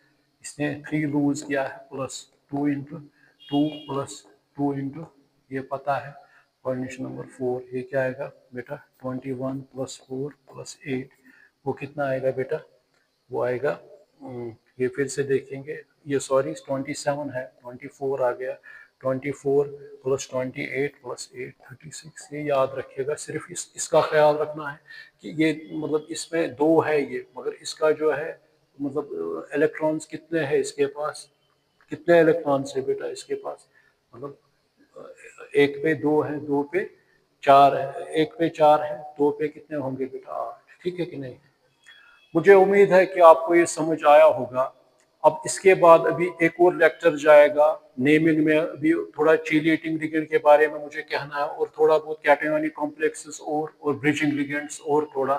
A: इसने 3 लूज किया है, प्लस 2 इंटू 2 प्लस 2 इंटू, ये पता है कोऑर्डिनेशन नंबर 4, ये क्या आएगा बेटा, 21 प्लस 4 प्लस 8, वो कितना आएगा बेटा, वो आएगा, ये फिर से देखेंगे, ये सॉरी 27 है, 24 आ गया, 24 प्लस 28 प्लस 8 36, ये याद रखिएगा, सिर्फ इसका ख्याल रखना है कि ये मतलब इसमें दो है ये, मगर इसका जो है मतलब इलेक्ट्रॉन्स कितने हैं इसके पास, कितने इलेक्ट्रॉन्स है बेटा इसके पास, मतलब एक पे दो है, दो पे चार है, एक पे चार है, दो पे कितने होंगे बेटा, 8, ठीक है कि नहीं। मुझे उम्मीद है कि आपको ये समझ आया होगा। अब इसके बाद अभी एक और लेक्चर जाएगा नेमिंग में, अभी थोड़ा चीलिएटिंग लिगेंड के बारे में मुझे कहना है, और थोड़ा बहुत कैटायोनिक कॉम्प्लेक्सेस और ब्रिजिंग लिगेंड्स, और थोड़ा,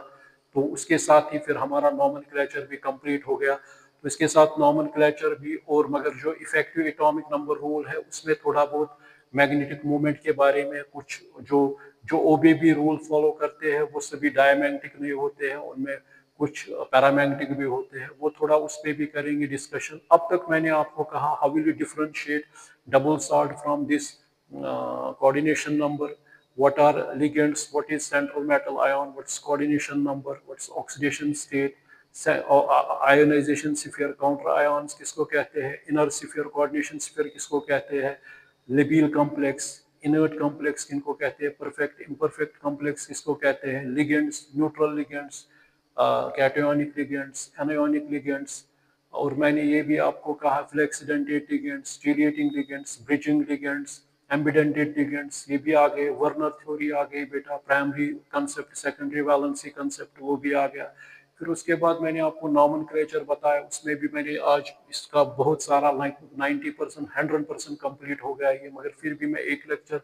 A: तो उसके साथ ही फिर हमारा नॉमेनक्लेचर भी कंप्लीट हो गया, तो इसके साथ नॉमेनक्लेचर भी, और मगर जो इफेक्टिव एटॉमिक नंबर रूल है उसमें थोड़ा बहुत मैग्नेटिक मूवमेंट के बारे में कुछ, जो जो OBB रूल फॉलो करते हैं वो सभी डायमैग्नेटिक नहीं होते हैं, उनमें कुछ पैरामैग्नेटिक भी होते हैं, वो थोड़ा उस पर भी करेंगे डिस्कशन। अब तक मैंने आपको कहा how will you differentiate double salt from this coordination number, what are ligands, what is central metal ion, what's coordination number, what's oxidation state, ionization sphere, counter ions किसको कहते हैं, inner sphere coordination sphere किसको कहते हैं, labile complex, inert complex किनको कहते हैं, perfect imperfect complex किसको कहते हैं, ligands, neutral ligands, cationic ligands, anionic ligands, और मैंने ये भी आपको कहा flexidentate ligands, chelating ligands, bridging ligands, ambidentate ligands, ये भी आ गए, वर्नर थ्योरी आ गई बेटा, primary concept, secondary valency concept वो भी आ गया, फिर उसके बाद मैंने आपको नॉमेनक्लेचर बताया, उसमें भी मैंने आज इसका बहुत सारा 90% 100% कंप्लीट हो गया है, मगर फिर भी मैं एक लेक्चर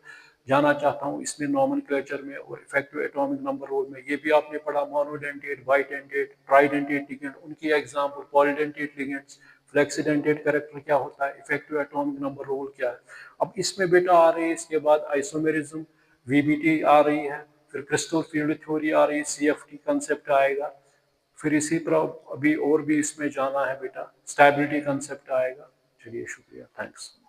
A: जाना चाहता हूँ इसमें नॉमेनक्लेचर में और इफेक्टिव एटॉमिक नंबर रोल में। ये भी आपने पढ़ा, मोनोडेंटेट, बाइडेंटेट, ट्राइडेंटेट लिगेंड, उनकी एग्जाम्पल, पॉलीडेंटेट लिगेंड्स, फ्लेक्सीडेंटेट कैरेक्टर क्या होता है, इफेक्टिव एटॉमिक नंबर रोल क्या है। अब इसमें बेटा आ रही है इसके बाद आइसोमेरिज्म, वीबीटी आ रही है, फिर क्रिस्टल फील्ड थ्योरी आ रही है, सीएफटी कंसेप्ट आएगा, फिर इसी तरह अभी और भी इसमें जाना है बेटा, स्टेबिलिटी कंसेप्ट आएगा। चलिए शुक्रिया, थैंक्स।